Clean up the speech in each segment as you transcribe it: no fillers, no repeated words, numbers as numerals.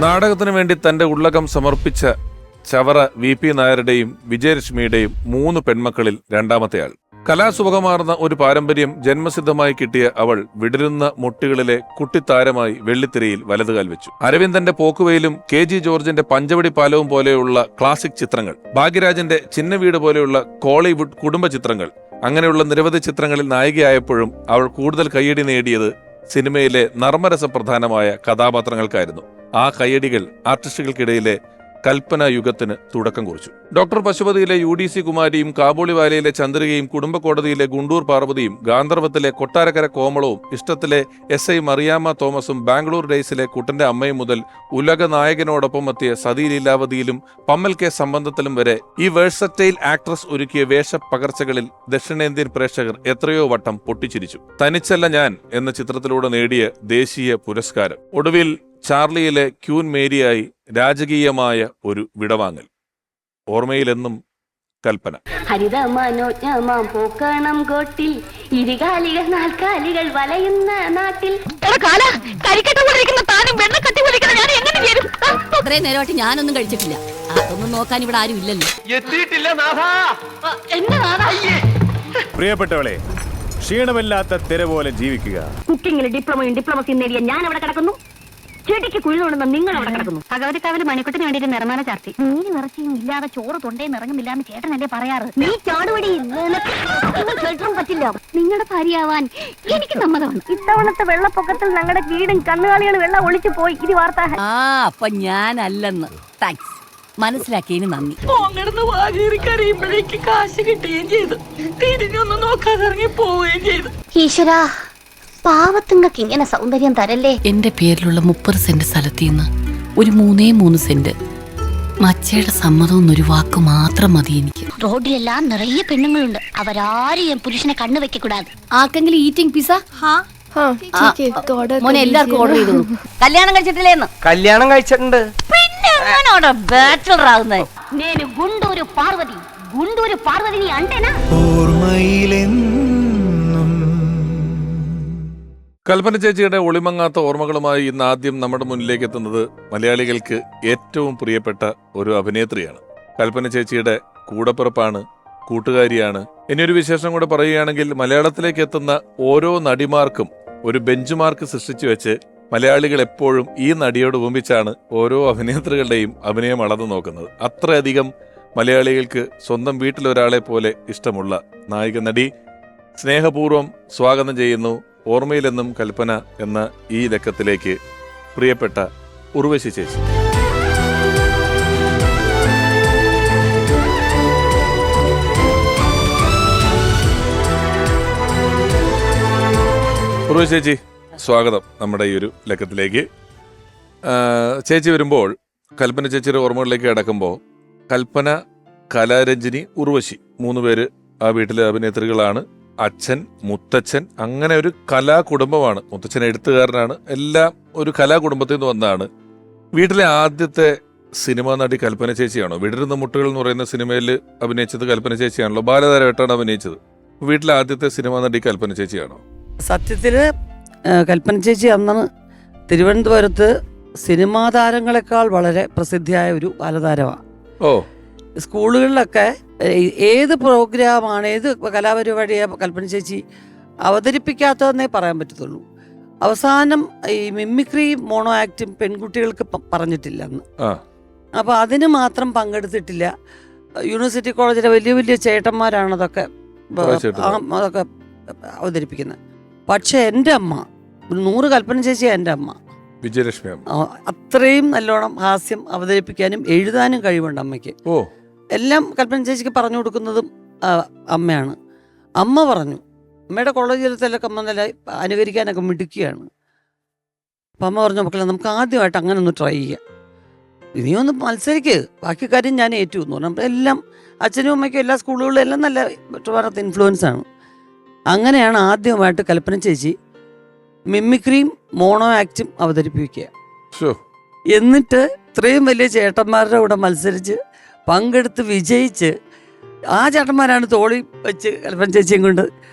നാടകത്തിനു വേണ്ടി തന്റെ ഉള്ളകം സമർപ്പിച്ച ചവറ VP നായരുടെയും വിജയലക്ഷ്മിയുടെയും 3 പെൺമക്കളിൽ രണ്ടാമത്തെയാൾ. കലാസുഖമാർന്ന ഒരു പാരമ്പര്യം ജന്മസിദ്ധമായി കിട്ടിയ അവൾ വിടരുന്ന മുട്ടുകളിലെ കുട്ടിത്താരമായി വെള്ളിത്തിരയിൽ വലതുകാൽ വെച്ചു. അരവിന്ദന്റെ പോക്കുവെയിലും KG ജോർജിന്റെ പഞ്ചവടി പാലവും പോലെയുള്ള ക്ലാസിക് ചിത്രങ്ങൾ, ഭാഗ്യരാജന്റെ ചിന്നവീട് പോലെയുള്ള കോളിവുഡ് കുടുംബ ചിത്രങ്ങൾ, അങ്ങനെയുള്ള നിരവധി ചിത്രങ്ങളിൽ നായികയായപ്പോഴും അവൾ കൂടുതൽ കയ്യടി നേടിയത് സിനിമയിലെ നർമ്മരസപ്രധാനമായ കഥാപാത്രങ്ങൾക്കായിരുന്നു. ആ കയ്യടികൾ ആർട്ടിസ്റ്റുകൾക്കിടയിലെ കൽപ്പന യുഗത്തിന് തുടക്കം കുറിച്ചു. ഡോക്ടർ പശുപതിയിലെ UDC കുമാരിയും, കാബൂളിവാലയിലെ ചന്ദ്രികയും, കുടുംബ കോടതിയിലെ ഗുണ്ടൂർ പാർവതിയും, ഗാന്ധർവത്തിലെ കൊട്ടാരക്കര കോമളവും, ഇഷ്ടത്തിലെ SI മറിയാമ്മ തോമസും, ബാംഗ്ലൂർ ഡേയ്സിലെ കുട്ടന്റെ അമ്മയും മുതൽ ഉലക നായകനോടൊപ്പം എത്തിയ സതി ലീലാവതിയിലും പമ്മൽ കെ സംബന്ധത്തിലും വരെ ഈ വേഴ്സറ്റൈൽ ആക്ട്രസ് ഒരുക്കിയ വേഷപ്പകർച്ചകളിൽ ദക്ഷിണേന്ത്യൻ പ്രേക്ഷകർ എത്രയോ വട്ടം പൊട്ടിച്ചിരിച്ചു. തനിച്ചല്ല ഞാൻ എന്ന ചിത്രത്തിലൂടെ നേടിയ ദേശീയ പുരസ്കാരം, ഒടുവിൽ ചാർലിയിലെ ക്യൂൻ മേരിയായി രാജകീയമായ ഒരു വിടവാങ്ങൽ. ഓർമ്മയിലെന്നും കൽപ്പന. ഹരിതമനോജ്ഞമാം പൂക്കണം കോട്ടിൽ ഇരുകാലികൾ നാൽക്കാലികൾ വലയുന്ന നാട്ടിൽ. അത്രയും നേരമായിട്ട് ഞാനൊന്നും കഴിച്ചിട്ടില്ല. അതൊന്നും നോക്കാൻ ഇവിടെ ആരും ഇല്ലല്ലോ. പ്രിയപ്പെട്ടവളെ, ക്ഷീണമില്ലാത്ത തിര പോലെ ജീവിക്കുക. കുക്കിംഗിൽ ഡിപ്ലോമയും ഡിപ്ലോമസിയും നേടിയ ഞാൻ അവിടെ കിടക്കുന്നു. ചെടിക്ക് കുഴിതുകൊണ്ടെന്ന് നിങ്ങൾ അവിടെ കിടക്കുന്നു. ഭഗവതിക്കാവില് മണിക്കുട്ടിന് വേണ്ടിയിട്ട് നിർമ്മാണ ചാർത്തി. മീൻ ഇറച്ചിയും ഇല്ലാതെ ചോറ് തൊണ്ടേ നിറങ്ങുമില്ല എന്ന് ചേട്ടനല്ലേ പറയാറ്. നീ ചാടുപടി കേട്ടും പറ്റില്ല. നിങ്ങളുടെ ഭാര്യയാവാൻ എനിക്ക് സമ്മതമാണ്. ഇത്തവണത്തെ വെള്ളപ്പൊക്കത്തിൽ ഞങ്ങളുടെ വീടും കന്നുകാലികൾ വെള്ളം ഒളിച്ചു പോയി. ഇത് വാർത്ത. അപ്പൊ ഞാനല്ലെന്ന് താങ്ക്സ്, മനസ്സിലാക്കിയതിന് നന്ദി. കരയുമ്പോഴേക്ക് കാശ് കിട്ടുകയും ചെയ്തു. തിരിഞ്ഞൊന്നും നോക്കാതെ ഇറങ്ങി പോവുകയും ചെയ്തു. ഈശ്വരാ, പാവത്തുങ്ങൾക്ക് ഇങ്ങനെ സൗന്ദര്യം തരല്ലേ. എന്റെ പേരിലുള്ള 30 സെന്റ് സ്ഥലത്ത് നിന്ന് ഒരു 3 സെന്റ് മച്ചയുടെ സമ്മതം എന്നൊരു വാക്ക് മാത്രം മതി എനിക്ക്. റോഡിലെല്ലാം നിറയെ പെണ്ണുങ്ങളുണ്ട്. അവരാരെയും പുരുഷനെ കണ്ണു വെക്കൂടാതെ. ആർക്കെങ്കിലും ഈറ്റിംഗ് പിസ മോനെ എല്ലാവർക്കും ഓർഡർ ചെയ്തു. കല്യാണം കഴിച്ചിട്ടില്ലേന്ന്? കല്യാണം കഴിച്ചിട്ടുണ്ട്. പിന്നെ ബാച്ചലർ ആകുന്നത്. నేను గుంటూరు పార్వతి నీ అంటేనా? കൽപ്പന ചേച്ചിയുടെ ഒളിമങ്ങാത്ത ഓർമ്മകളുമായി ഇന്ന് ആദ്യം നമ്മുടെ മുന്നിലേക്ക് എത്തുന്നത് മലയാളികൾക്ക് ഏറ്റവും പ്രിയപ്പെട്ട ഒരു അഭിനേത്രിയാണ്. കൽപ്പന ചേച്ചിയുടെ കൂടപ്പിറപ്പാണ്, കൂട്ടുകാരിയാണ്. ഇനിയൊരു വിശേഷം കൂടെ പറയുകയാണെങ്കിൽ, മലയാളത്തിലേക്ക് എത്തുന്ന ഓരോ നടിമാർക്കും ഒരു ബെഞ്ച് മാർക്ക് സൃഷ്ടിച്ചു വെച്ച് മലയാളികൾ എപ്പോഴും ഈ നടിയോട് ഉപമിച്ചാണ് ഓരോ അഭിനേത്രികളുടെയും അഭിനയം അളന്നു നോക്കുന്നത്. അത്രയധികം മലയാളികൾക്ക് സ്വന്തം വീട്ടിലൊരാളെ പോലെ ഇഷ്ടമുള്ള നായിക നടി. സ്നേഹപൂർവ്വം സ്വാഗതം ചെയ്യുന്നു ഓർമ്മയിലെന്നും കൽപ്പന എന്ന ഈ ലക്കത്തിലേക്ക് പ്രിയപ്പെട്ട ഉർവശി ചേച്ചി. ഉർവശി ചേച്ചി, സ്വാഗതം നമ്മുടെ ഈ ഒരു ലക്കത്തിലേക്ക്. ചേച്ചി വരുമ്പോൾ കൽപ്പന ചേച്ചിയുടെ ഓർമ്മകളിലേക്ക് അടക്കുമ്പോൾ കൽപ്പന, കലാരഞ്ജിനി, ഉർവശി 3 പേര് ആ വീട്ടിലെ അഭിനേത്രികളാണ്. അച്ഛൻ, മുത്തച്ഛൻ, അങ്ങനെ ഒരു കലാകുടുംബമാണ്. മുത്തച്ഛൻ എഴുത്തുകാരനാണ്. എല്ലാം ഒരു കലാകുടുംബത്തിൽ നിന്ന് വന്നതാണ്. വീട്ടിലെ ആദ്യത്തെ സിനിമാ നടി കൽപ്പന ചേച്ചിയാണോ? വിടരുന്ന മുട്ടുകൾ എന്ന് പറയുന്ന സിനിമയിൽ അഭിനയിച്ചത് കൽപ്പന ചേച്ചിയാണല്ലോ. ബാലതാരമായിട്ടാണ് അഭിനയിച്ചത്. വീട്ടിലെ ആദ്യത്തെ സിനിമാ നടി കൽപ്പന ചേച്ചിയാണോ? സത്യത്തില് കൽപ്പന ചേച്ചി അന്ന് തിരുവനന്തപുരത്ത് സിനിമാ താരങ്ങളെക്കാൾ വളരെ പ്രസിദ്ധിയായ ഒരു ബാലതാരമാണ്. ഓ, സ്കൂളുകളിലൊക്കെ ഏത് പ്രോഗ്രാമാണ്, ഏത് കലാപരിപാടിയാണ് കൽപ്പന ചേച്ചി അവതരിപ്പിക്കാത്തതെന്നേ പറയാൻ പറ്റത്തുള്ളൂ. അവസാനം ഈ മിമിക്രി മോണോ ആക്റ്റും പെൺകുട്ടികൾക്ക് പറഞ്ഞിട്ടില്ല അന്ന്. അപ്പോൾ അതിന് മാത്രം പങ്കെടുത്തിട്ടില്ല. യൂണിവേഴ്സിറ്റി കോളേജിലെ വലിയ വലിയ ചേട്ടന്മാരാണ് അതൊക്കെ അവതരിപ്പിക്കുന്നത്. പക്ഷെ എൻ്റെ അമ്മ, 100 കൽപ്പന ചേച്ചി എൻ്റെ അമ്മ വിജയലക്ഷ്മി, അത്രയും നല്ലോണം ഹാസ്യം അവതരിപ്പിക്കാനും എഴുതാനും കഴിവുണ്ട് അമ്മയ്ക്ക്. എല്ലാം കൽപ്പന ചേച്ചിക്ക് പറഞ്ഞു കൊടുക്കുന്നതും അമ്മയാണ്. അമ്മ പറഞ്ഞു, അമ്മയുടെ കോളേജിലത്തെല്ലാം അമ്മ നല്ല അനുകരിക്കാനൊക്കെ മിടുക്കിയാണ്. അപ്പം അമ്മ പറഞ്ഞു, മക്കളെ നമുക്ക് ആദ്യമായിട്ട് അങ്ങനെ ഒന്ന് ട്രൈ ചെയ്യാം, ഇനിയൊന്ന് മത്സരിക്ക്, ബാക്കി കാര്യം ഞാൻ ഏറ്റു എന്ന് പറഞ്ഞു. എല്ലാം അച്ഛനും അമ്മയ്ക്കും എല്ലാ സ്കൂളുകളിലും എല്ലാം നല്ല ട്രിവാൻഡ്രത്ത് ഇൻഫ്ലുവൻസ് ആണ്. അങ്ങനെയാണ് ആദ്യമായിട്ട് കൽപ്പന ചേച്ചി മിമിക്രിയും മോണോ ആക്റ്റും അവതരിപ്പിക്കുക. എന്നിട്ട് ഇത്രയും വലിയ ചേട്ടന്മാരുടെ കൂടെ മത്സരിച്ച് പങ്കെടുത്ത് വിജയിച്ച് ആ ചേട്ടന്മാരാണ് തോളി വെച്ച് കൽപ്പന ചേച്ചിയും കൊണ്ട്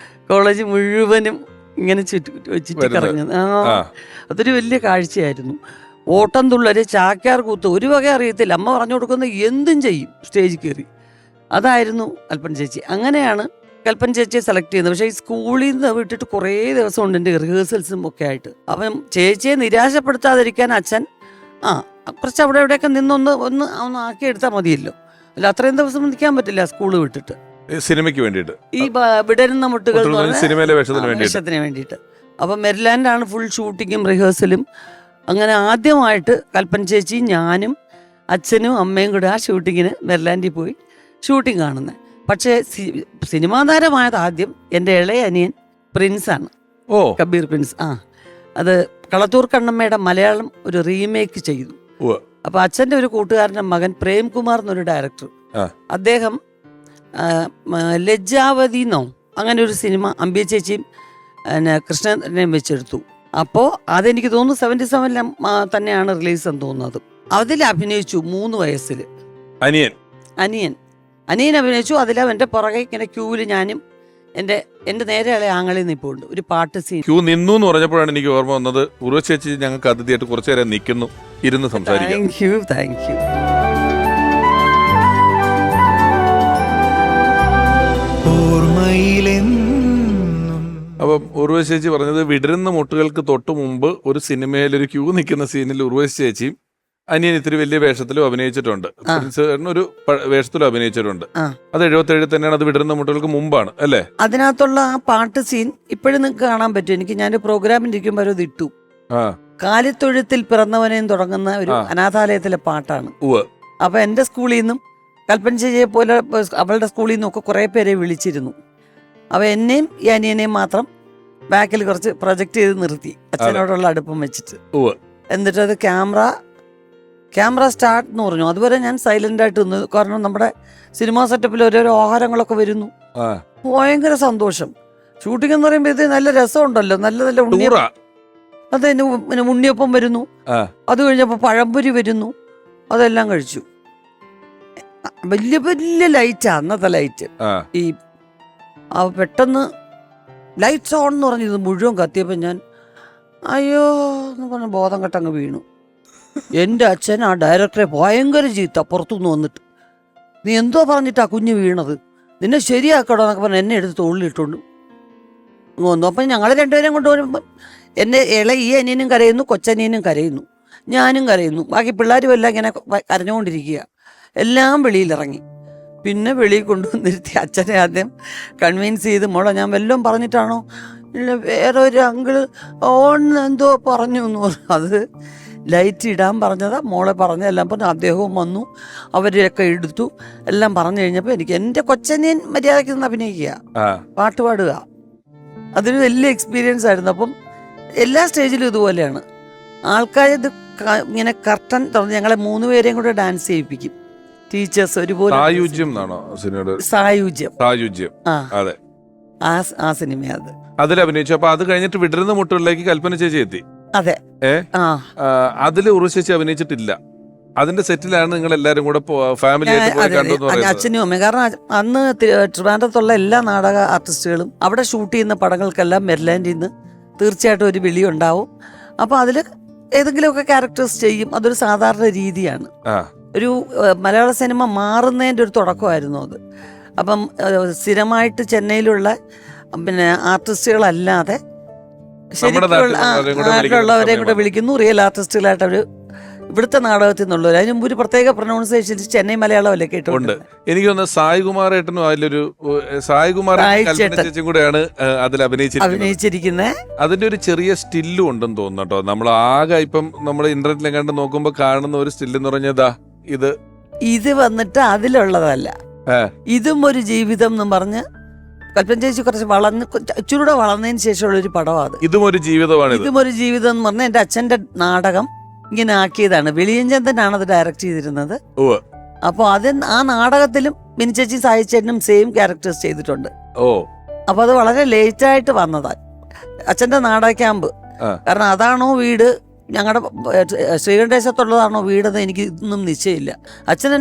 കോളേജ് മുഴുവനും ഇങ്ങനെ ചുറ്റി കറങ്ങുന്നത്. അതൊരു വലിയ കാഴ്ചയായിരുന്നു. ഓട്ടം തുള്ളല്, ചാക്യാർ കൂത്ത്, ഒരു വക അറിയത്തില്ല. അമ്മ പറഞ്ഞു കൊടുക്കുന്ന എന്തും ചെയ്യും സ്റ്റേജിൽ കയറി. അതായിരുന്നു കൽപ്പന ചേച്ചി. അങ്ങനെയാണ് കൽപ്പന ചേച്ചിയെ സെലക്ട് ചെയ്യുന്നത്. പക്ഷേ ഈ സ്കൂളിൽ നിന്ന് വിട്ടിട്ട് കുറേ ദിവസം ഉണ്ട് എൻ്റെ റിഹേഴ്സൽസും ഒക്കെ ആയിട്ട്. അപ്പം ചേച്ചിയെ നിരാശപ്പെടുത്താതിരിക്കാൻ അച്ഛൻ കുറച്ച് അവിടെ എവിടെയൊക്കെ ഒന്ന് ആക്കിയെടുത്താൽ മതിയല്ലോ. അല്ല അത്രയും ദിവസം നിൽക്കാൻ പറ്റില്ല സ്കൂള് വിട്ടിട്ട്. സിനിമയ്ക്ക് വേണ്ടിയിട്ട് ഈ വിടരുന്ന മുട്ടുകൾ സിനിമയിലെ വേഷത്തിന് വേണ്ടിയിട്ട്. അപ്പം മെരിലാൻഡാണ് ഫുൾ ഷൂട്ടിങ്ങും റിഹേഴ്സലും. അങ്ങനെ ആദ്യമായിട്ട് കൽപ്പന ചേച്ചി, ഞാനും അച്ഛനും അമ്മയും കൂടെ ആ ഷൂട്ടിങ്ങിന് മെരിലാൻഡിൽ പോയി ഷൂട്ടിങ് കാണുന്നത്. പക്ഷേ സിനിമാ താരമായത് ആദ്യം എൻ്റെ ഇളയ അനിയൻ പ്രിൻസാണ്. കബീർ പ്രിൻസ്. അത് കളത്തൂർ കണ്ണമ്മയുടെ മലയാളം ഒരു റീമേക്ക് ചെയ്തു. അപ്പൊ അച്ഛൻ്റെ ഒരു കൂട്ടുകാരൻ്റെ മകൻ പ്രേംകുമാർ എന്നൊരു ഡയറക്ടർ, അദ്ദേഹം ലജ്ജാവതി എന്നോ അങ്ങനെ ഒരു സിനിമ അമ്പിയ ചേച്ചിയും കൃഷ്ണനെയും വെച്ചെടുത്തു. അപ്പോൾ അതെനിക്ക് തോന്നുന്നു 77 തന്നെയാണ് റിലീസ് എന്ന് തോന്നുന്നത്. അതിൽ അഭിനയിച്ചു 3 വയസ്സിൽ അനിയൻ അഭിനയിച്ചു. അതിൽ അവൻ്റെ പുറകെ ഇങ്ങനെ ക്യൂവിൽ ഞാനും എൻ്റെ നേരെ ഇളയ ആങ്ങളിൽ നിൽപ്പുണ്ട്. ഒരു പാട്ട് സീൻ ക്യൂ നിന്നു എന്ന് പറഞ്ഞപ്പോഴാണ് എനിക്ക് ഓർമ്മ വന്നത്. ഉർവശി ചേച്ചി ഞങ്ങൾക്ക് അതിഥിയായിട്ട് കുറച്ചു നേരം നിൽക്കുന്നു, ഇരുന്ന് സംസാരിക്കാം. Thank you. അപ്പം ഉർവശി ചേച്ചി പറഞ്ഞത് വിടരുന്ന മുട്ടുകൾക്ക് തൊട്ട് മുമ്പ് ഒരു സിനിമയിൽ ഒരു ക്യൂ നിൽക്കുന്ന സീനിൽ ഉർവശി ചേച്ചിയും അനിയൻ ഇത്തിരി വലിയ വേഷത്തിലും അഭിനയിച്ചിട്ടുണ്ട്. ഒരു വേഷത്തിലും അഭിനയിച്ചിട്ടുണ്ട്. അത് 77 തന്നെയാണ്. അത് വിടരുന്ന മുട്ടുകൾക്ക് മുമ്പാണ് അല്ലേ? അതിനകത്തുള്ള ആ പാട്ട് സീൻ ഇപ്പോഴും നിങ്ങൾക്ക് കാണാൻ പറ്റും. എനിക്ക് ഞാൻ പ്രോഗ്രാമിൽ ഇരിക്കുമ്പോൾ അത് ഇട്ടു. കാലിത്തൊഴുത്തിൽ പിറന്നവനെയും തുടങ്ങുന്ന ഒരു അനാഥാലയത്തിലെ പാട്ടാണ്. അപ്പൊ എന്റെ സ്കൂളിൽ നിന്നും കൽപ്പന ചേച്ചിയെ പോലെ അവളുടെ സ്കൂളിൽ നിന്നും ഒക്കെ കുറെ പേരെ വിളിച്ചിരുന്നു. അവ എന്നെയും ഈ അനിയനെയും മാത്രം ബാക്കിൽ കുറച്ച് പ്രൊജക്ട് ചെയ്ത് നിർത്തി അച്ഛനോടുള്ള അടുപ്പം വെച്ചിട്ട്. എന്നിട്ട് അത് ക്യാമറ സ്റ്റാർട്ട് എന്ന് പറഞ്ഞു. അതുവരെ ഞാൻ സൈലന്റ് ആയിട്ട് നിന്നു. കാരണം നമ്മുടെ സിനിമാ സെറ്റപ്പിൽ ഓരോരോ ആഹാരങ്ങളൊക്കെ വരുന്നു. ഭയങ്കര സന്തോഷം. ഷൂട്ടിംഗ് എന്ന് പറയുമ്പോൾ ഇത് നല്ല രസമുണ്ടല്ലോ. നല്ല ഉണ്ണിയപ്പം, അത് പിന്നെ ഉണ്ണിയപ്പം വരുന്നു. അത് കഴിഞ്ഞപ്പോൾ പഴംപൊരി വരുന്നു. അതെല്ലാം കഴിച്ചു. വലിയ ലൈറ്റാ അന്നത്തെ ലൈറ്റ്. ഈ പെട്ടെന്ന് ലൈറ്റ്സ് ഓൺ എന്ന് പറഞ്ഞത് മുഴുവൻ കത്തിയപ്പോൾ ഞാൻ അയ്യോ എന്ന് പറഞ്ഞ ബോധം കെട്ടങ്ങ് വീണു. എൻ്റെ അച്ഛൻ ആ ഡയറക്ടറെ ഭയങ്കര ചീത്ത പുറത്തുനിന്ന് വന്നിട്ട്, നീ എന്തോ പറഞ്ഞിട്ടാ കുഞ്ഞ് വീണത്, നിന്നെ ശരിയാക്കടോ എന്നൊക്കെ പറഞ്ഞ് എന്നെ എടുത്ത് തോളിലിട്ടുകൊണ്ട് വന്നു. അപ്പം ഞങ്ങൾ രണ്ടുപേരും കൊണ്ടുവരുമ്പം എൻ്റെ ഈ അനിയനും കരയുന്നു, കൊച്ചനിയനും കരയുന്നു, ഞാനും കരയുന്നു. ബാക്കി പിള്ളേരും എല്ലാം ഇങ്ങനെ കരഞ്ഞുകൊണ്ടിരിക്കുക. എല്ലാം വെളിയിലിറങ്ങി. പിന്നെ വെളിയിൽ കൊണ്ടുവന്നിരുത്തി അച്ഛനെ ആദ്യം കൺവിൻസ് ചെയ്ത്, മോളെ ഞാൻ വല്ലതും പറഞ്ഞിട്ടാണോ? ഇല്ല, വേറെ ഒരു അങ്കിള് ഓൺ എന്തോ പറഞ്ഞു എന്ന് പറഞ്ഞു. അത് ലൈറ്റ് ഇടാൻ പറഞ്ഞതാ. മോളെ പറഞ്ഞതെല്ലാം പറഞ്ഞു. അദ്ദേഹവും വന്നു, അവരെയൊക്കെ എടുത്തു. എല്ലാം പറഞ്ഞു കഴിഞ്ഞപ്പോൾ എനിക്ക് എൻ്റെ കൊച്ചനിയൻ മര്യാദയ്ക്ക് നിന്ന് അഭിനയിക്കുക, പാട്ട് പാടുക, അതൊരു വലിയ എക്സ്പീരിയൻസ് ആയിരുന്നു. അപ്പം എല്ലാ സ്റ്റേജിലും ഇതുപോലെയാണ്. ആൾക്കാർ ഇത് ഇങ്ങനെ കർട്ടൻ തുറന്ന് ഞങ്ങളെ 3 പേരെയും കൂടെ ഡാൻസ് ചെയ്യിപ്പിക്കും. ടീച്ചേഴ്സ് ഒരുപോലെ. സായുജ്യം അതെ, ആ സിനിമ അത് അതിൽ അഭിനയിച്ചു. അപ്പൊ അത് കഴിഞ്ഞിട്ട് വിടരുന്ന മുട്ടുകളിലേക്ക് കൽപ്പന ചേച്ചി എത്തി. അതെ. അതില് ഉർവശി ചേച്ചി അഭിനയിച്ചിട്ടില്ല. അതിന്റെ സെറ്റിലാണ് നിങ്ങൾ എല്ലാരും കൂടെ ഫാമിലി അച്ഛനും അമ്മയും. കാരണം അന്ന് ട്രിവാൻഡ്രത്തുള്ള എല്ലാ നാടക ആർട്ടിസ്റ്റുകളും അവിടെ ഷൂട്ട് ചെയ്യുന്ന പടങ്ങൾക്കെല്ലാം മെരിലാൻഡിൽ നിന്ന് തീർച്ചയായിട്ടും ഒരു വിളി ഉണ്ടാവും. അപ്പൊ അതില് ഏതെങ്കിലുമൊക്കെ ക്യാരക്ടേഴ്സ് ചെയ്യും. അതൊരു സാധാരണ രീതിയാണ്. ഒരു മലയാള സിനിമ മാറുന്നതിൻ്റെ ഒരു തുടക്കമായിരുന്നു അത്. അപ്പം സ്ഥിരമായിട്ട് ചെന്നൈയിലുള്ള പിന്നെ ആർട്ടിസ്റ്റുകളല്ലാതെ ശരിക്കുള്ളവരെയും കൂടെ വിളിക്കുന്നു. റിയൽ ആർട്ടിസ്റ്റുകളായിട്ട് അവർ ഇവിടുത്തെ നാടകത്തിൽ നിന്നുള്ളവർ. അതിന് മുമ്പ് ഒരു പ്രത്യേക പ്രൊനൗൺസിയേഷൻ ചെന്നൈ മലയാളമല്ലേ കേട്ടുണ്ട്. എനിക്ക് തോന്നുന്നു സായികുമാർ ഏട്ടനും അതിലൊരു ചേച്ചിയും കൂടെയാണ് അതിൽ അഭിനയിച്ചിരിക്കുന്നത്. അതിന്റെ ഒരു ചെറിയ സ്റ്റില്ലും ഉണ്ടെന്ന് തോന്നുന്നു കേട്ടോ. നമ്മൾ ആകെ ഇപ്പം നമ്മൾ ഇന്റർനെറ്റിലെ കണ്ട് നോക്കുമ്പോൾ കാണുന്ന ഒരു സ്റ്റിൽ എന്ന് പറഞ്ഞതാ ഇത് വന്നിട്ട് അതിലുള്ളതല്ല. ഇതും ഒരു ജീവിതം എന്ന് പറഞ്ഞ് കൽപ്പന ചേച്ചി കുറച്ച് ഇച്ചിരൂടെ വളർന്നതിന് ശേഷമുള്ള ഒരു പടമാണ്. ഇതും ഒരു ജീവിതമാണ്. ഇതും ഒരു ജീവിതം എന്ന് പറഞ്ഞാൽ എൻ്റെ അച്ഛൻ്റെ നാടകം ഇങ്ങനെ ആക്കിയതാണ്. വെളിയഞ്ചന്ദനാണ് അത് ഡയറക്ട് ചെയ്തിരുന്നത്. അപ്പോൾ ആ നാടകത്തിലും മിനി ചേച്ചി സായിച്ചേട്ടനും സെയിം ക്യാരക്ടേഴ്സ് ചെയ്തിട്ടുണ്ട്. അപ്പൊ അത് വളരെ ലേറ്റ് ആയിട്ട് വന്നതാണ് അച്ഛൻ്റെ നാടക ക്യാമ്പ്. കാരണം അതാണോ വീട്, ഞങ്ങളുടെ ശ്രീകണ്ഠേശത്തുള്ളതാണോ വീടെന്ന് എനിക്ക് ഇതൊന്നും നിശ്ചയമില്ല. അച്ഛൻ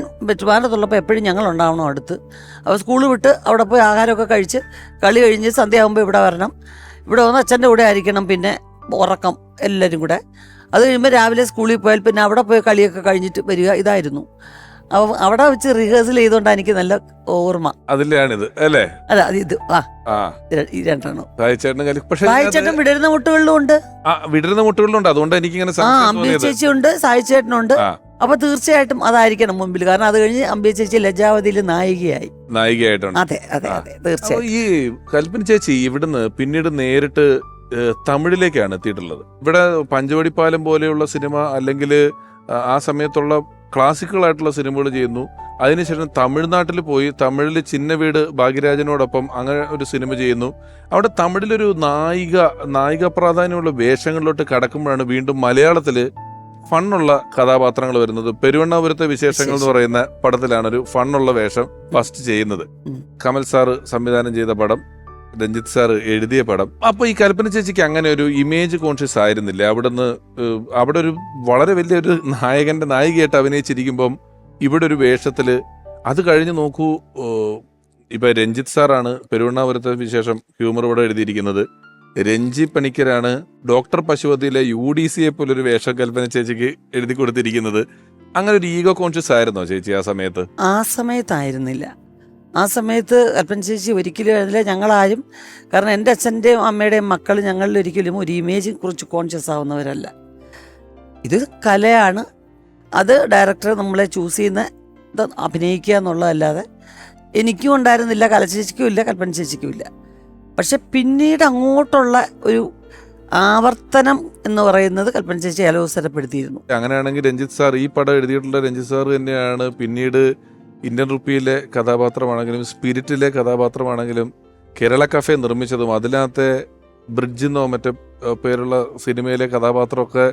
ട്രിവാൻഡ്രത്തുള്ളപ്പോൾ എപ്പോഴും ഞങ്ങൾ ഉണ്ടാവണം അടുത്ത്. അപ്പോൾ സ്കൂൾ വിട്ട് അവിടെ പോയി ആഹാരമൊക്കെ കഴിച്ച് കളി കഴിഞ്ഞ് സന്ധ്യയാകുമ്പോൾ ഇവിടെ വരണം. ഇവിടെ വന്ന് അച്ഛൻ്റെ കൂടെ ആയിരിക്കണം. പിന്നെ ഉറക്കം എല്ലാവരും കൂടെ. അത് കഴിയുമ്പോൾ രാവിലെ സ്കൂളിൽ പോയാൽ പിന്നെ അവിടെ പോയി കളിയൊക്കെ കഴിഞ്ഞിട്ട് വരിക, ഇതായിരുന്നു. അവിടെ വെച്ച് റിഹേഴ്സൽ ചെയ്തുകൊണ്ടാണ് എനിക്ക് നല്ല ഓർമ്മ. അതിലാണിത് അല്ലേ? അല്ല അത് ഇത് ഈ രണ്ടെണ്ണം. സായിച്ചേട്ടൻ വിടരുന്ന മുട്ടുകളിലും ഉണ്ട്, വിടരുന്ന മുട്ടുകളിലുണ്ട്. അതുകൊണ്ട് എനിക്കിങ്ങനെ അമ്പിയ ചേച്ചി ഉണ്ട്, സായിച്ചേട്ടനുണ്ട്. അപ്പൊ തീർച്ചയായിട്ടും അതായിരിക്കണം മുമ്പിൽ. കാരണം അത് കഴിഞ്ഞ് അമ്പിയ ചേച്ചി ലജ്ജാവതിയിൽ നായികയായിട്ടുണ്ട്. അതെ അതെ അതെ തീർച്ചയായും. ഈ കൽപ്പന ചേച്ചി ഇവിടുന്ന് പിന്നീട് നേരിട്ട് തമിഴിലേക്കാണ് എത്തിയിട്ടുള്ളത്. ഇവിടെ പഞ്ചവടിപ്പാലം പോലെയുള്ള സിനിമ അല്ലെങ്കിൽ ആ സമയത്തുള്ള ക്ലാസിക്കൽ ആയിട്ടുള്ള സിനിമകൾ ചെയ്യുന്നു. അതിനുശേഷം തമിഴ്നാട്ടിൽ പോയി തമിഴിൽ ചിന്ന വീട് ഭാഗ്യരാജനോടൊപ്പം അങ്ങനെ ഒരു സിനിമ ചെയ്യുന്നു. അവിടെ തമിഴിലൊരു നായിക പ്രാധാന്യമുള്ള വേഷങ്ങളിലോട്ട് കടക്കുമ്പോഴാണ് വീണ്ടും മലയാളത്തില് ഫണ്ണുള്ള കഥാപാത്രങ്ങൾ വരുന്നത്. പെരുവണ്ണാപുരത്തെ വിശേഷങ്ങൾ എന്ന് പറയുന്ന പടത്തിലാണ് ഒരു ഫണ്ണുള്ള വേഷം ഫസ്റ്റ് ചെയ്യുന്നത്. കമൽ സാറ് സംവിധാനം ചെയ്ത പടം, രഞ്ജിത്ത് സാറ് എഴുതിയ പടം. അപ്പൊ ഈ കൽപ്പന ചേച്ചിക്ക് അങ്ങനെ ഒരു ഇമേജ് കോൺഷ്യസ് ആയിരുന്നില്ല? അവിടെ ഒരു വളരെ വലിയൊരു നായികയായിട്ട് അഭിനയിച്ചിരിക്കുമ്പം ഇവിടെ ഒരു വേഷത്തില് അത് കഴിഞ്ഞ് നോക്കൂ. ഇപ്പൊ രഞ്ജിത്ത് സാറാണ് പെരുവണ്ണാപുരത്തെ വിശേഷം ഹ്യൂമർ ഇവിടെ എഴുതിയിരിക്കുന്നത്. രഞ്ജി പണിക്കരാണ് ഡോക്ടർ പശുപതിയിലെ UDCയെ പോലൊരു വേഷം കൽപ്പന ചേച്ചിക്ക് എഴുതി കൊടുത്തിരിക്കുന്നത്. അങ്ങനെ ഒരു ഈഗോ കോൺഷ്യസ് ആയിരുന്നോ ചേച്ചി ആ സമയത്ത്? ആ സമയത്തായിരുന്നില്ല. ആ സമയത്ത് കൽപ്പന ചേച്ചി ഒരിക്കലും എഴുതില്ല. ഞങ്ങളാരും, കാരണം എൻ്റെ അച്ഛൻ്റെയും അമ്മയുടെയും മക്കൾ ഞങ്ങളിൽ ഒരിക്കലും ഒരു ഇമേജിനെ കുറിച്ച് കോൺഷ്യസ് ആവുന്നവരല്ല. ഇത് കലയാണ്. അത് ഡയറക്ടർ നമ്മളെ ചൂസ് ചെയ്യുന്ന അഭിനയിക്കുക എന്നുള്ളതല്ലാതെ എനിക്കും ഉണ്ടായിരുന്നില്ല, കലച്ചേച്ചിക്കും ഇല്ല, കൽപ്പന ചേച്ചിക്കും ഇല്ല. പക്ഷെ പിന്നീട് അങ്ങോട്ടുള്ള ഒരു ആവർത്തനം എന്ന് പറയുന്നത് കൽപ്പന ചേച്ചി അലോസരപ്പെടുത്തിയിരുന്നു. അങ്ങനെയാണെങ്കിൽ രഞ്ജിത്ത് സാർ, ഈ പടം എഴുതിയിട്ടുള്ള രഞ്ജിത്ത് സാർ തന്നെയാണ് പിന്നീട് ഇന്ത്യൻ റുപ്പിയിലെ കഥാപാത്രമാണെങ്കിലും സ്പിരിറ്റിലെ കഥാപാത്രമാണെങ്കിലും കേരള കഫേ നിർമ്മിച്ചതും അതിനകത്തെ ബ്രിഡ്ജ് എന്നോ മറ്റേ പേരുള്ള സിനിമയിലെ കഥാപാത്രമൊക്കെ